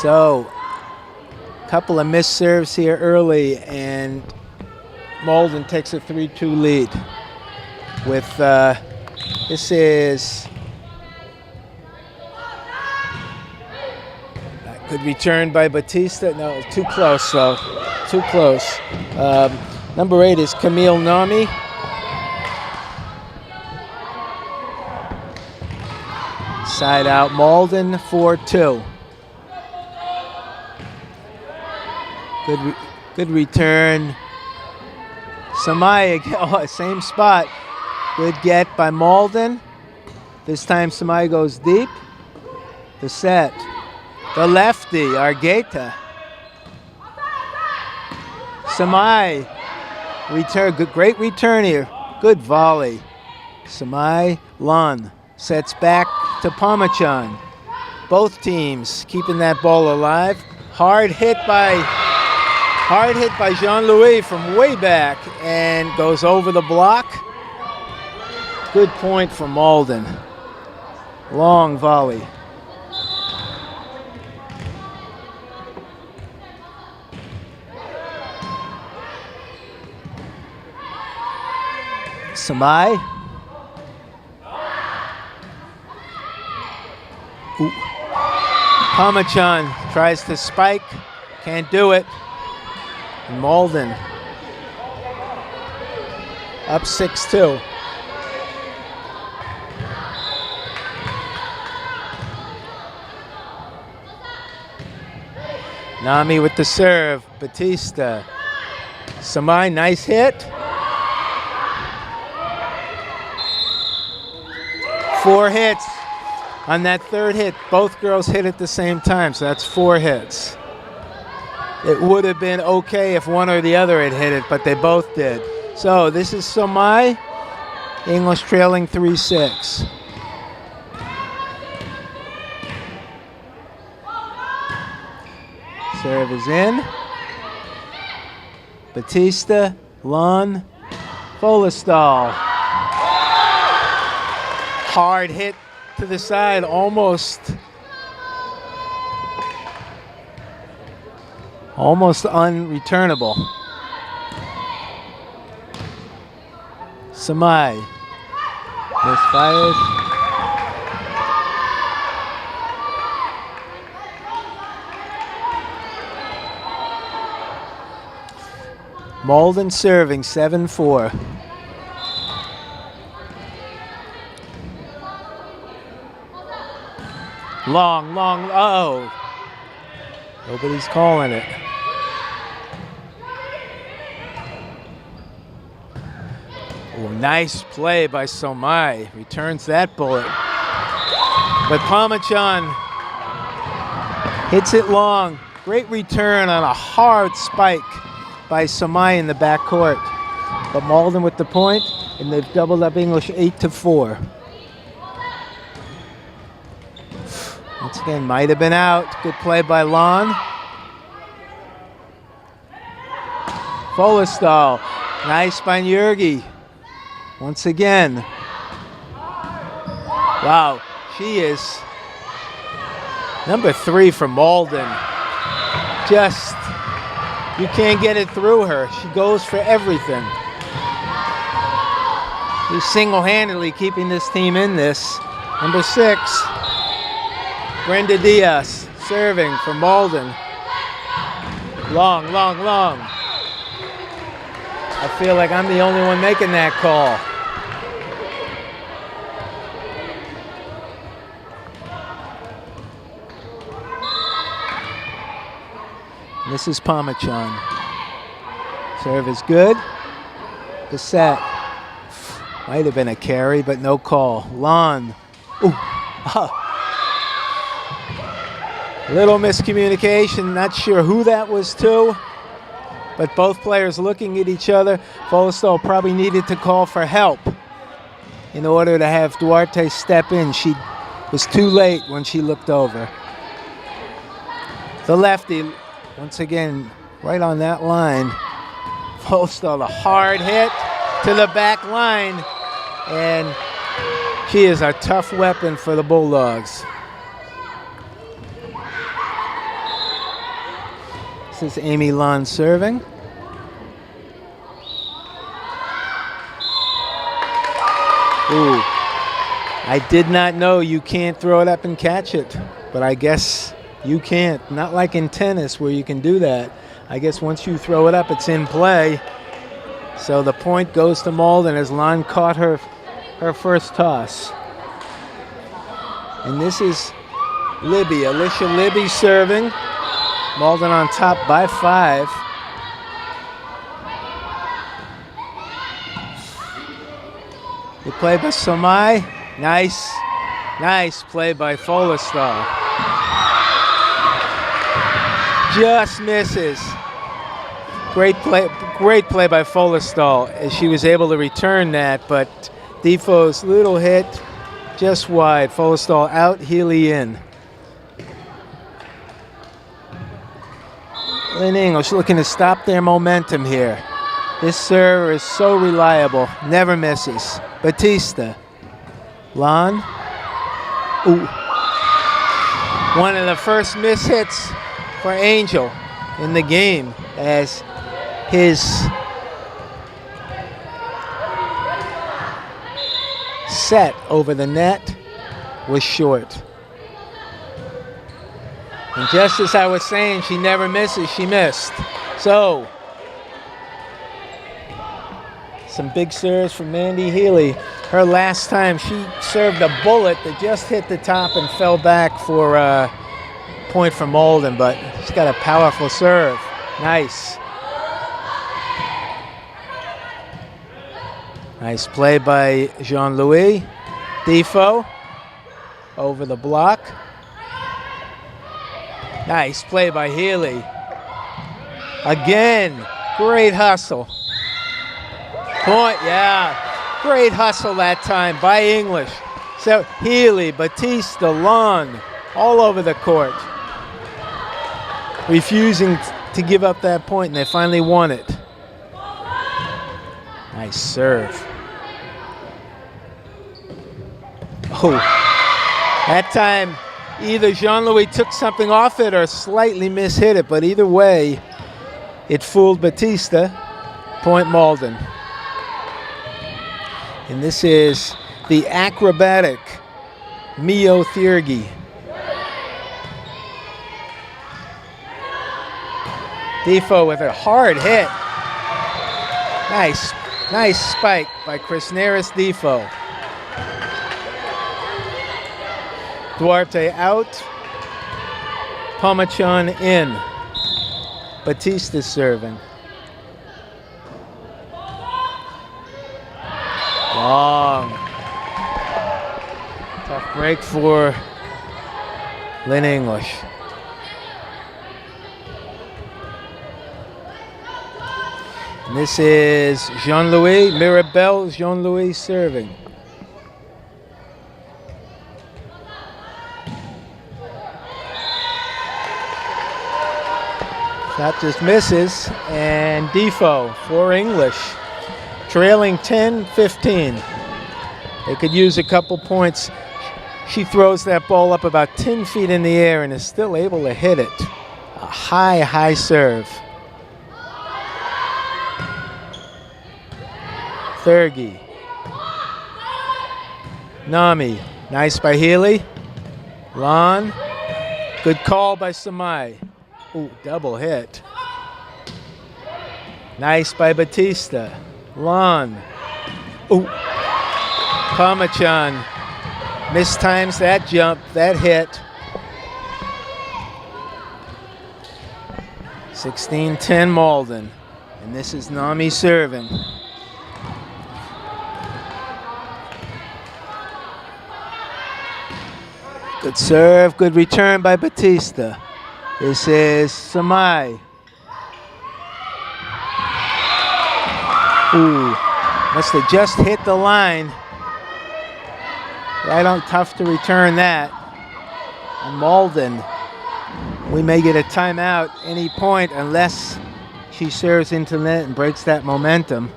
So, a couple of missed serves here early, and Malden takes a 3-2 lead. With this is good return by Batista. No, too close though. Too close. Number 8 is Camille Nami. Side out Malden, 4-2. Good return. Samai, oh, same spot. Good get by Malden. This time Samai goes deep. The set. The lefty, Argueta. Samai, great return here. Good volley. Samai, Lon sets back to Pamachan. Both teams keeping that ball alive. Hard hit by Jean-Louis from way back and goes over the block. Good point from Malden. Long volley. Samai. Ooh. Pamachan tries to spike, can't do it. Malden up 6-2. Nami with the serve. Batista. Samai, nice hit. 4 hits. On that third hit, both girls hit at the same time, so that's 4 hits. It would have been okay if one or the other had hit it, but they both did. So this is Samai, English trailing 3-6. Serve is in. Batista, Lon, Folestal. Hard hit to the side, almost unreturnable. Samai misfires. Malden serving 7-4. Long, oh. Nobody's calling it. Oh, nice play by Somai. Returns that bullet. But Pamachan hits it long. Great return on a hard spike by Somai in the backcourt. But Malden with the point, and they've doubled up English 8-4. Once again, might have been out. Good play by Lon. Folestal. Nice by Jurgi. Once again. Wow, she is number 3 for Malden. Just, you can't get it through her. She goes for everything. She's single-handedly keeping this team in this. Number 6. Brenda Diaz serving for Malden. Long. I feel like I'm the only one making that call. This is Pamachan. Serve is good. The set. Might have been a carry, but no call. Lon. Ooh. Little miscommunication, not sure who that was to, but both players looking at each other. Folestal probably needed to call for help in order to have Duarte step in. She was too late when she looked over. The lefty, once again, right on that line. Folestal, a hard hit to the back line, and She is a tough weapon for the Bulldogs. This is Amy Lund serving. Ooh. I did not know you can't throw it up and catch it, but I guess you can't. Not like in tennis where you can do that. I guess once you throw it up, it's in play. So the point goes to Malden as Lon caught her first toss. And this is Alicia Libby serving. Malden on top by 5. Good play by Somai. Nice play by Folestal. Just misses. Great play by Folestal as she was able to return that, but Defoe's little hit just wide. Folestal out, Healy in. Lynn English looking to stop their momentum here. This server is so reliable, never misses. Batista. Lon. Ooh. One of the first miss hits for Angel in the game as his set over the net was short. And just as I was saying, she never misses, she missed. So, some big serves from Mandy Healy. Her last time she served a bullet that just hit the top and fell back for a point from Malden, but she's got a powerful serve. Nice. Nice play by Jean-Louis. Defoe over the block. Nice play by Healy. Again, great hustle. Point, yeah. Great hustle that time by English. So Healy, Batista, Lon, all over the court. Refusing to give up that point, and they finally won it. Nice serve. Oh, that time either Jean-Louis took something off it or slightly mishit it, but either way, it fooled Batista. Point Malden. And this is the acrobatic Mio Thiergy. Defoe with a hard hit. Nice spike by Krisneris Defoe. Duarte out. Pomachan in. Batista serving. Long. Tough break for Lynn English. And this is Jean-Louis, Mirabel Jean-Louis serving. Shot just misses, and Defoe for English. Trailing 10-15. They could use a couple points. She throws that ball up about 10 feet in the air and is still able to hit it. A high serve. Thiergy. Nami. Nice by Healy. Lon. Good call by Samai. Ooh, double hit. Nice by Batista. Lon. Ooh. Pomachan mistimes that jump, that hit. 16-10 Malden. And this is Nami serving. Good serve, good return by Batista. This is Samai. Ooh, must have just hit the line. Right on, tough to return that. And Malden, we may get a timeout any point unless she serves into net and breaks that momentum.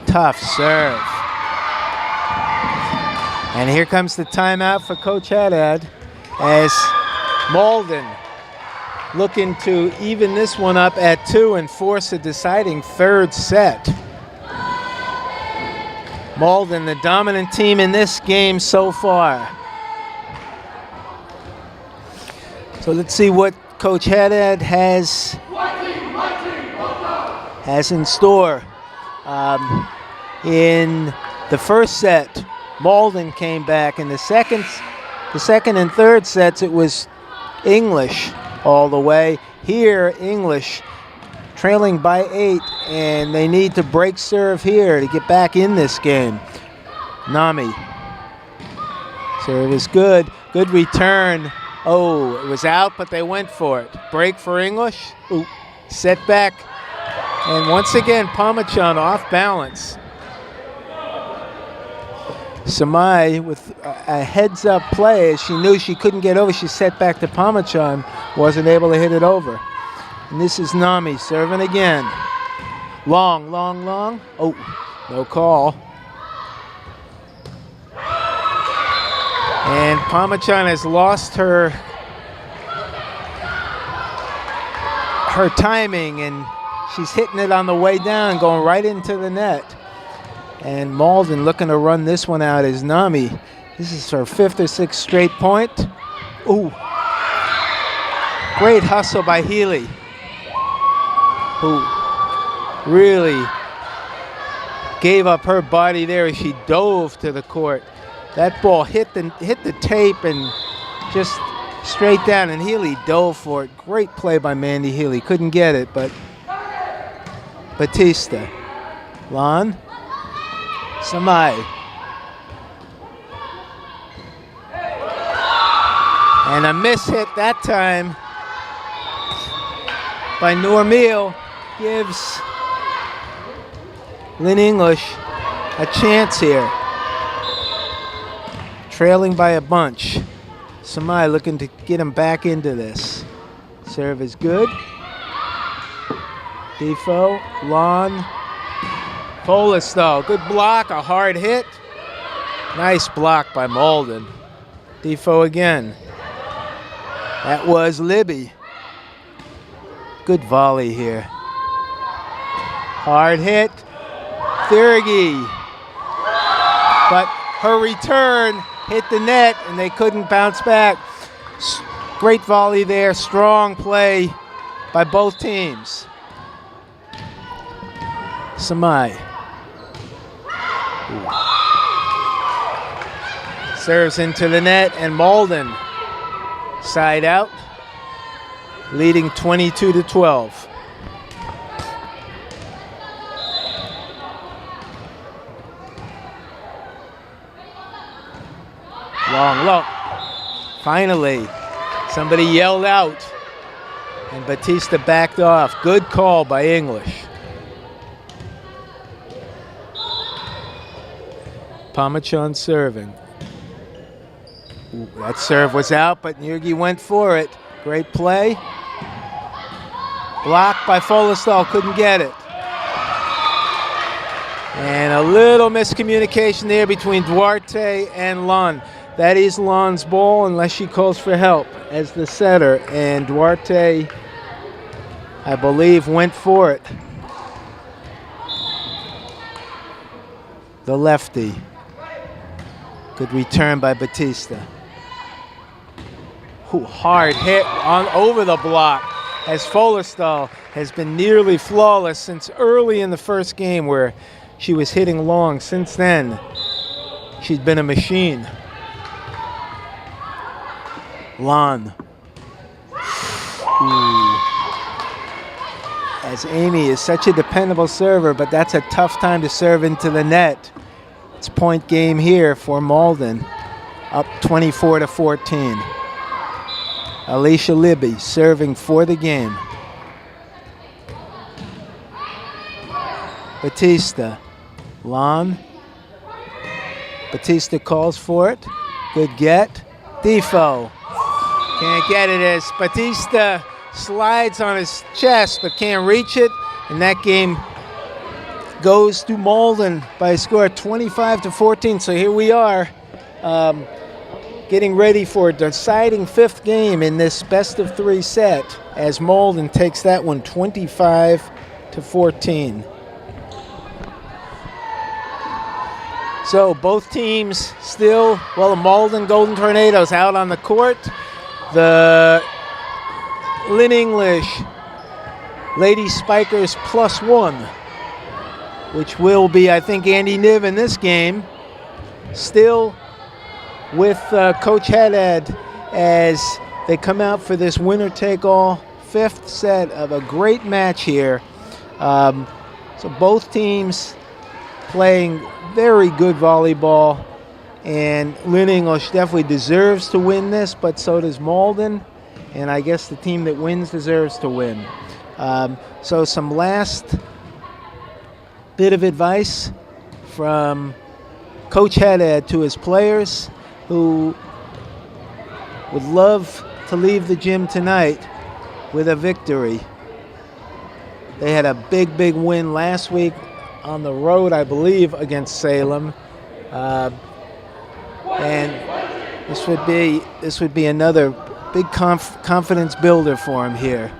Tough serve. And here comes the timeout for Coach Haddad as Malden looking to even this one up at 2 and force a deciding third set. Malden, the dominant team in this game so far. So let's see what Coach Haddad has in store. In the first set, Malden came back. In the second and third sets, it was English all the way. Here, English trailing by 8, and they need to break serve here to get back in this game. Nami. Serve is good. Good return. Oh, it was out, but they went for it. Break for English. Ooh, set back. And once again, Pamachan off balance. Samai with a heads-up play as she knew she couldn't get over. She set back to Pamachan, wasn't able to hit it over. And this is Nami serving again. Long, long, long. Oh, no call. And Pamachan has lost her timing, and she's hitting it on the way down, going right into the net. And Malden looking to run this one out is Nami. This is her 5th or 6th straight point. Ooh. Great hustle by Healy, who really gave up her body there as she dove to the court. That ball hit the tape and just straight down, and Healy dove for it. Great play by Mandy Healy. Couldn't get it, but Batista. Lon. Samai. And a miss hit that time by Normil gives Lynn English a chance here. Trailing by a bunch. Samai looking to get him back into this. Serve is good. Defoe, Lon, Polis though. Good block, a hard hit. Nice block by Malden. Defoe again. That was Libby. Good volley here. Hard hit. Thurgy. But her return hit the net and they couldn't bounce back. Great volley there. Strong play by both teams. Samai. Serves into the net and Malden side out, leading 22-12. Long look. Finally, somebody yelled out and Batista backed off. Good call by English. Pamachan serving. Ooh, that serve was out, but Nurgi went for it. Great play. Blocked by Folestal, couldn't get it. And a little miscommunication there between Duarte and Lon. That is Lon's ball unless she calls for help as the setter. And Duarte, I believe, went for it. The lefty. Good return by Batista. Ooh, hard hit on over the block as Folestal has been nearly flawless since early in the first game where she was hitting long. Since then, she's been a machine. Lon. Ooh. As Amy is such a dependable server, but that's a tough time to serve into the net. It's point game here for Malden, up 24-14. Alicia Libby serving for the game. Batista. Lon. Batista calls for it. Good get. Defoe. Can't get it as Batista slides on his chest but can't reach it. And that game goes to Malden by a score of 25-14. So here we are getting ready for a deciding 5th game in this best-of-3 set as Malden takes that one 25-14. So both teams still, well, the Malden Golden Tornadoes out on the court. The Lynn English Lady Spikers +1, which will be, I think, Andy Niv in this game, still with Coach Haddad as they come out for this winner-take-all 5th set of a great match here. So both teams playing very good volleyball, and Lynn English definitely deserves to win this, but so does Malden, and I guess the team that wins deserves to win. So some last bit of advice from Coach Haddad to his players who would love to leave the gym tonight with a victory. They had a big, big win last week on the road, I believe, against Salem. And this would be another big confidence builder for him here.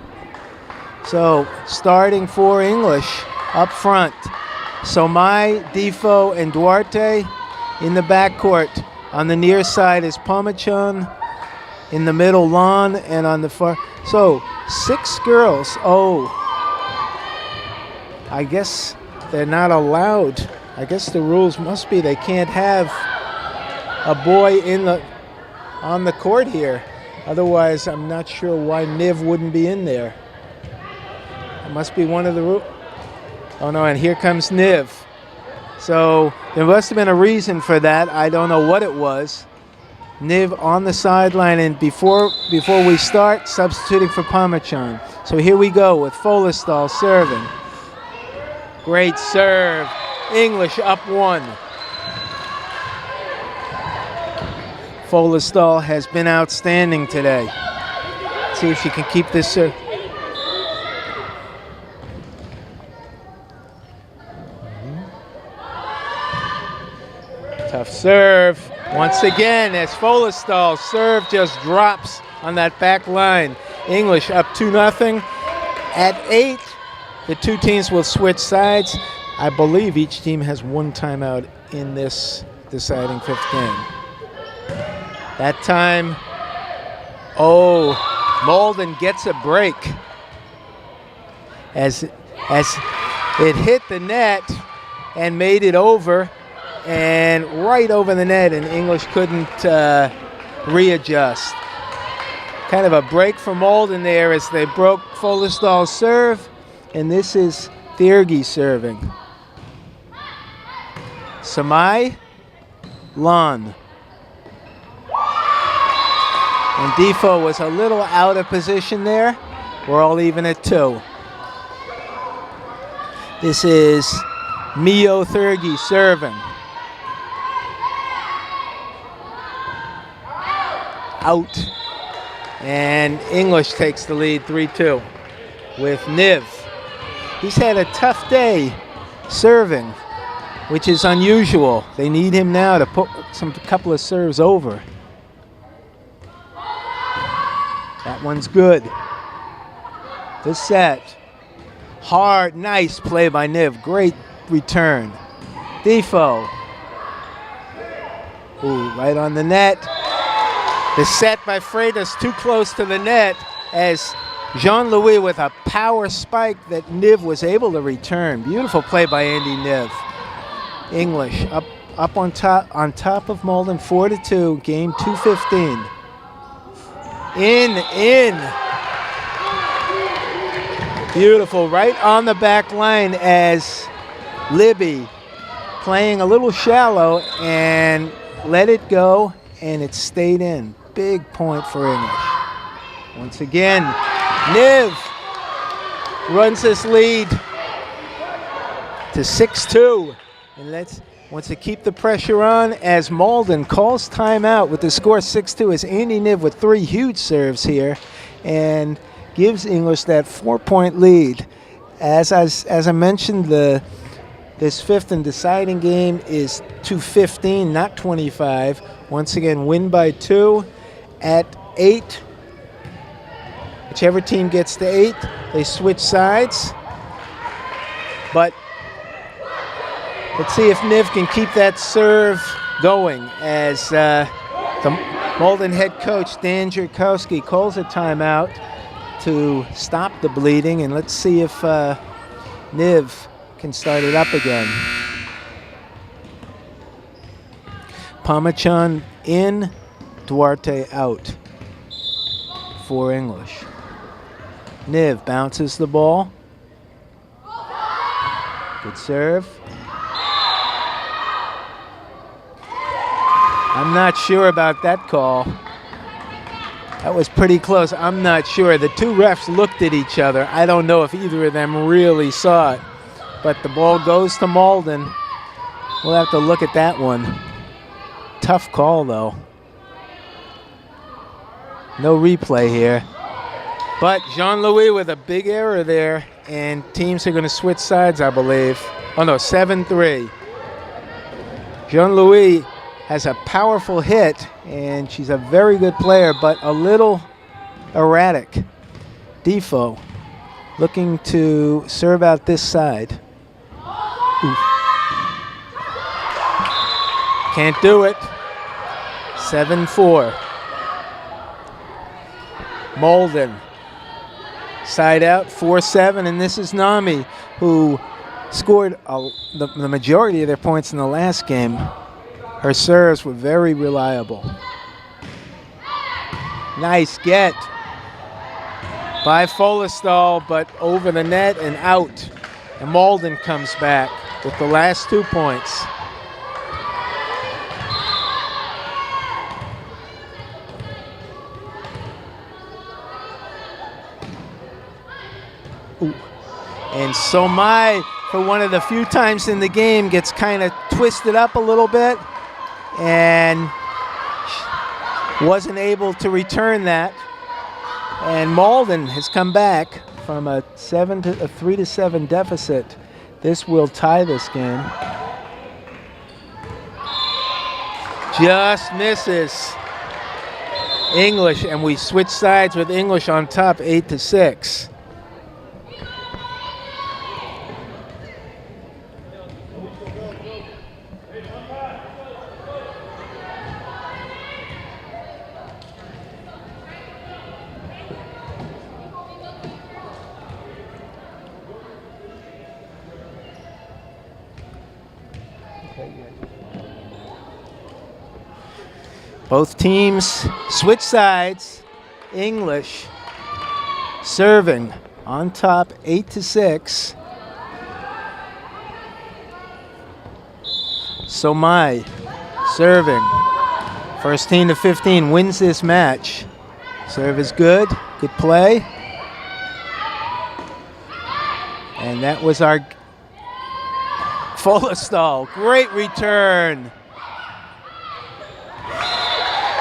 So starting for English up front, Somai, Defo, and Duarte in the backcourt. On the near side is Pomachon, in the middle Lon, and on the far. So 6 girls. Oh, I guess they're not allowed. I guess the rules must be they can't have a boy on the court here. Otherwise, I'm not sure why Niv wouldn't be in there. It must be one of the rules. Oh no, and here comes Niv. So there must have been a reason for that. I don't know what it was. Niv on the sideline, and before we start, substituting for Pomachon. So here we go with Folestal serving. Great serve. English up 1. Folestal has been outstanding today. Let's see if she can keep this serve. Tough serve. Once again, as Folestal's serve just drops on that back line. English up 2-0. At 8, the two teams will switch sides. I believe each team has 1 timeout in this deciding 5th game. That time, Malden gets a break as it hit the net and made it over, and right over the net, and English couldn't readjust. Kind of a break for Malden there as they broke Folestal's serve, and this is Thiergy serving. Samai, Lon. And Defo was a little out of position there. We're all even at 2. This is Mio Thiergy serving. Out. And English takes the lead 3-2 with Niv. He's had a tough day serving, which is unusual. They need him now to put a couple of serves over. That one's good. The set. Hard, nice play by Niv. Great return. Defo. Ooh, right on the net. The set by Freitas too close to the net as Jean-Louis with a power spike that Niv was able to return. Beautiful play by Andy Niv. English up on top of Malden 4-2, game 2:15. In. Beautiful, right on the back line as Libby playing a little shallow and let it go, and it stayed in. Big point for English. Once again, Niv runs this lead to 6-2. And wants to keep the pressure on as Malden calls timeout with the score 6-2 as Andy Niv with 3 huge serves here and gives English that 4-point lead. As I mentioned, the This fifth and deciding game is to 15, not 25. Once again, win by 2 at 8. Whichever team gets to 8, they switch sides. But let's see if Niv can keep that serve going as the Malden head coach, Dan Jerkowski, calls a timeout to stop the bleeding. And let's see if Niv can start it up again. Pamachan in, Duarte out for English. Niv bounces the ball. Good serve. I'm not sure about that call. That was pretty close. I'm not sure. The two refs looked at each other. I don't know if either of them really saw it. But the ball goes to Malden. We'll have to look at that one. Tough call, though. No replay here. But Jean-Louis with a big error there, and teams are going to switch sides, I believe. Oh, no, 7-3. Jean-Louis has a powerful hit, and she's a very good player, but a little erratic. Defoe looking to serve out this side. Oof. Can't do it. 7-4. Malden. Side out, 4-7, and this is Nami, who scored the majority of their points in the last game. Her serves were very reliable. Nice get by Folestal, but over the net and out. And Malden comes back with the last 2 points. Ooh. And Somai, for one of the few times in the game, gets kind of twisted up a little bit and wasn't able to return that. And Malden has come back from a 3-7 deficit. This will tie this game. Just misses. English, and we switch sides with English on top, 8-6. Both teams switch sides. English serving on top, 8-6. Somai serving. First team to 15 wins this match. Serve is good. Good play. And that was our Folestal. Great return.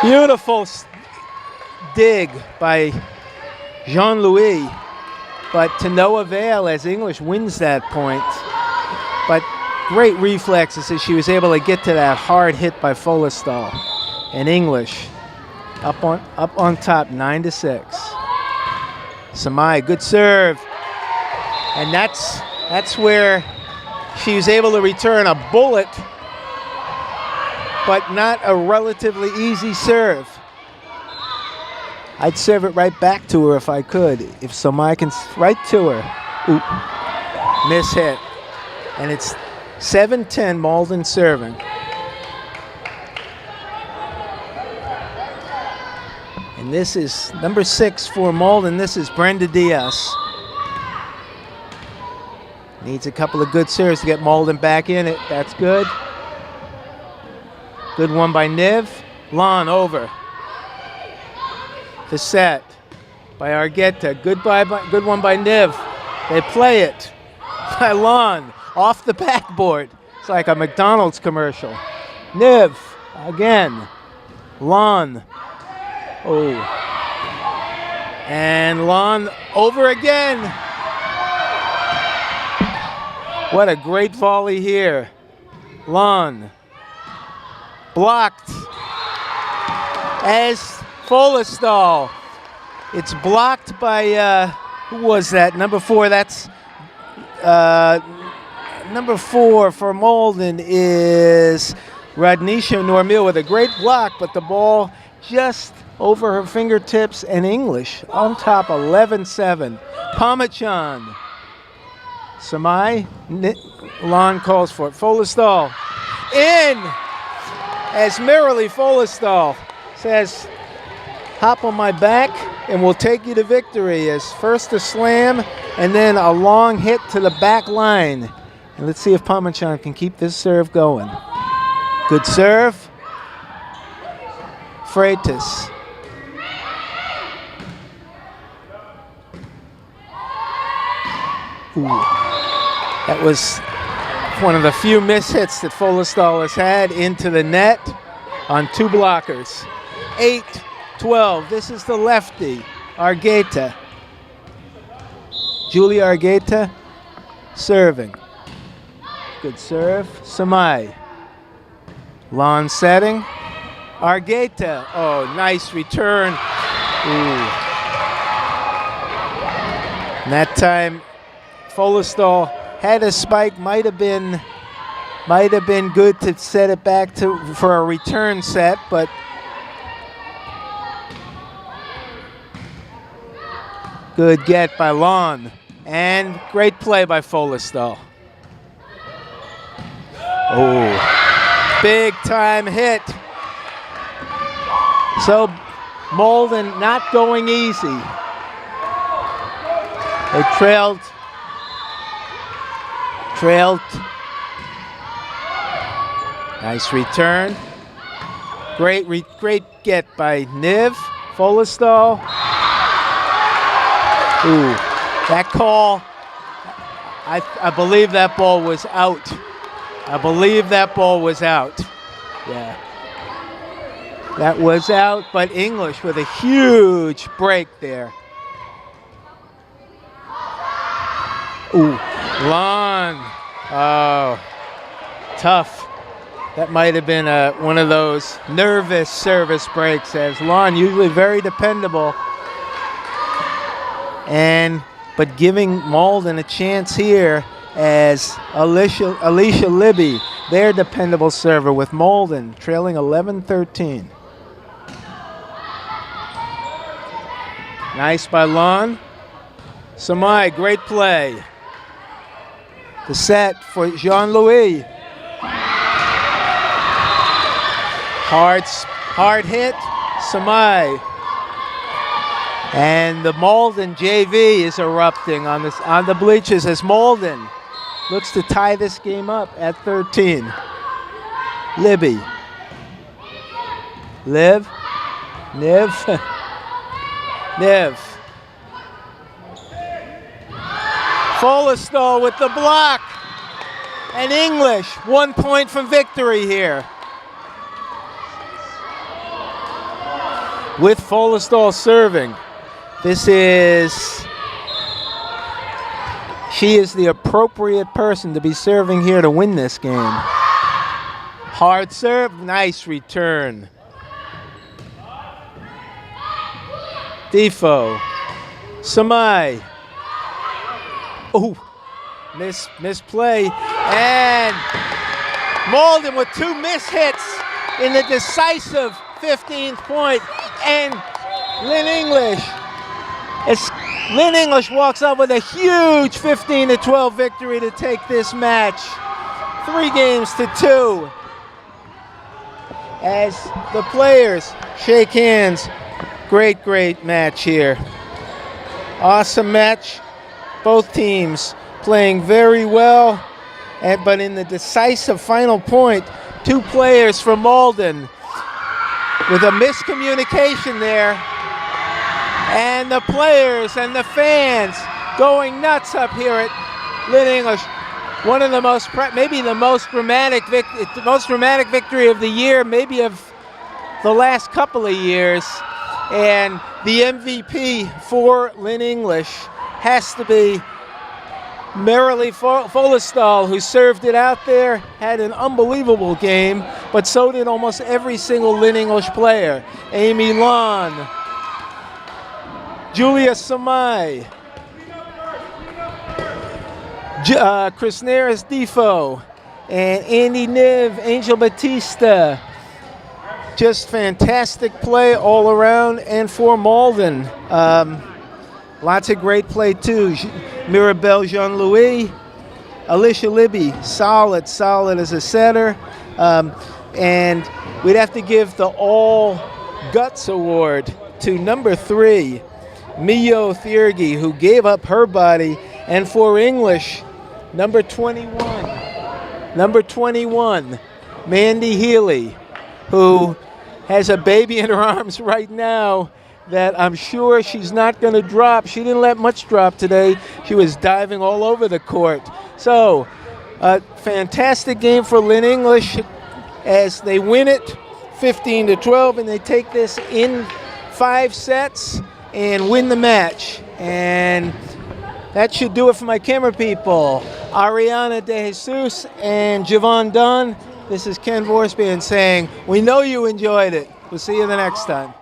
Beautiful dig by Jean-Louis, but to no avail as English wins that point. But great reflexes as she was able to get to that hard hit by Folestal. And English up on top, 9-6. Samai, good serve. And that's where she was able to return a bullet, but not a relatively easy serve. I'd serve it right back to her if I could. If Somai can, right to her. Oop. Miss hit. And it's 7-10 Malden serving. And this is number 6 for Malden. This is Brenda Diaz. Needs a couple of good serves to get Malden back in it. That's good. Good one by Niv. Lon over. The set by Argueta. Good one by Niv. They play it by Lon off the backboard. It's like a McDonald's commercial. Niv again. Lon. Oh. And Lon over again. What a great volley here. Lon. Blocked. As Folestall. It's blocked by, who was that? Number 4. That's number 4 for Malden is Radnisha Normil with a great block, but the ball just over her fingertips, and English on top 11-7. Pamachan. Samai. Lon calls for it. Folestall. In! As merrily Folestall says, hop on my back and we'll take you to victory. As first a slam and then a long hit to the back line. And let's see if Pamachan can keep this serve going. Good serve. Freitas. Ooh. That was one of the few mishits that Folestall has had into the net on 2 blockers. 8-12. This is the lefty, Argueta. Julia Argueta serving. Good serve. Samai. Lon setting. Argueta. Oh, nice return. Ooh. And that time, Folestall had a spike. Might have been good to set it back for a return set, but good get by Lon. And great play by Folestall. Oh, big time hit. So Malden not going easy. They trailed. Nice return. Great get by Niv. Folestall. Ooh, that call. I believe that ball was out. I believe that ball was out. Yeah. That was out, but English with a huge break there. Ooh, Lon. Oh, tough. That might have been one of those nervous service breaks, as Lon usually very dependable. But giving Malden a chance here as Alicia Libby, their dependable server, with Malden trailing 11-13. Nice by Lon. Samai, great play. The set for Jean-Louis. Hard hit, Samai. And the Malden JV is erupting on the bleachers as Malden looks to tie this game up at 13. Libby. Niv. Niv. Folestall with the block. And English, 1 point from victory here. With Folestall serving. She is the appropriate person to be serving here to win this game. Hard serve, nice return. Defoe. Samai. Oh, misplay. And Malden with 2 mishits in the decisive 15th point. And Lynn English walks up with a huge 15-12 victory to take this match 3-2. As the players shake hands, great match here. Awesome match. Both teams playing very well, but in the decisive final point, 2 players from Malden with a miscommunication there, and the players and the fans going nuts up here at Lynn English. One of the maybe the most dramatic victory of the year, maybe of the last couple of years. And the MVP for Lynn English has to be Merrily Folestal, who served it out there, had an unbelievable game, but so did almost every single Lynn English player. Amy Lon, Julia Samai, Krisneris Defo, and Andy Niv, Angel Batista. Just fantastic play all around, and for Malden. Lots of great play too. Mirabelle Jean-Louis, Alicia Libby, solid as a setter. And we'd have to give the All Guts Award to number 3, Mio Thiergy, who gave up her body. And for English, number 21, Mandy Healy, who has a baby in her arms right now that I'm sure she's not going to drop. She didn't let much drop today. She was diving all over the court. So, a fantastic game for Lynn English as they win it 15-12, and they take this in 5 sets and win the match. And that should do it for my camera people. Ariana De Jesus and Javon Dunn. This is Ken Vorspan saying, we know you enjoyed it. We'll see you the next time.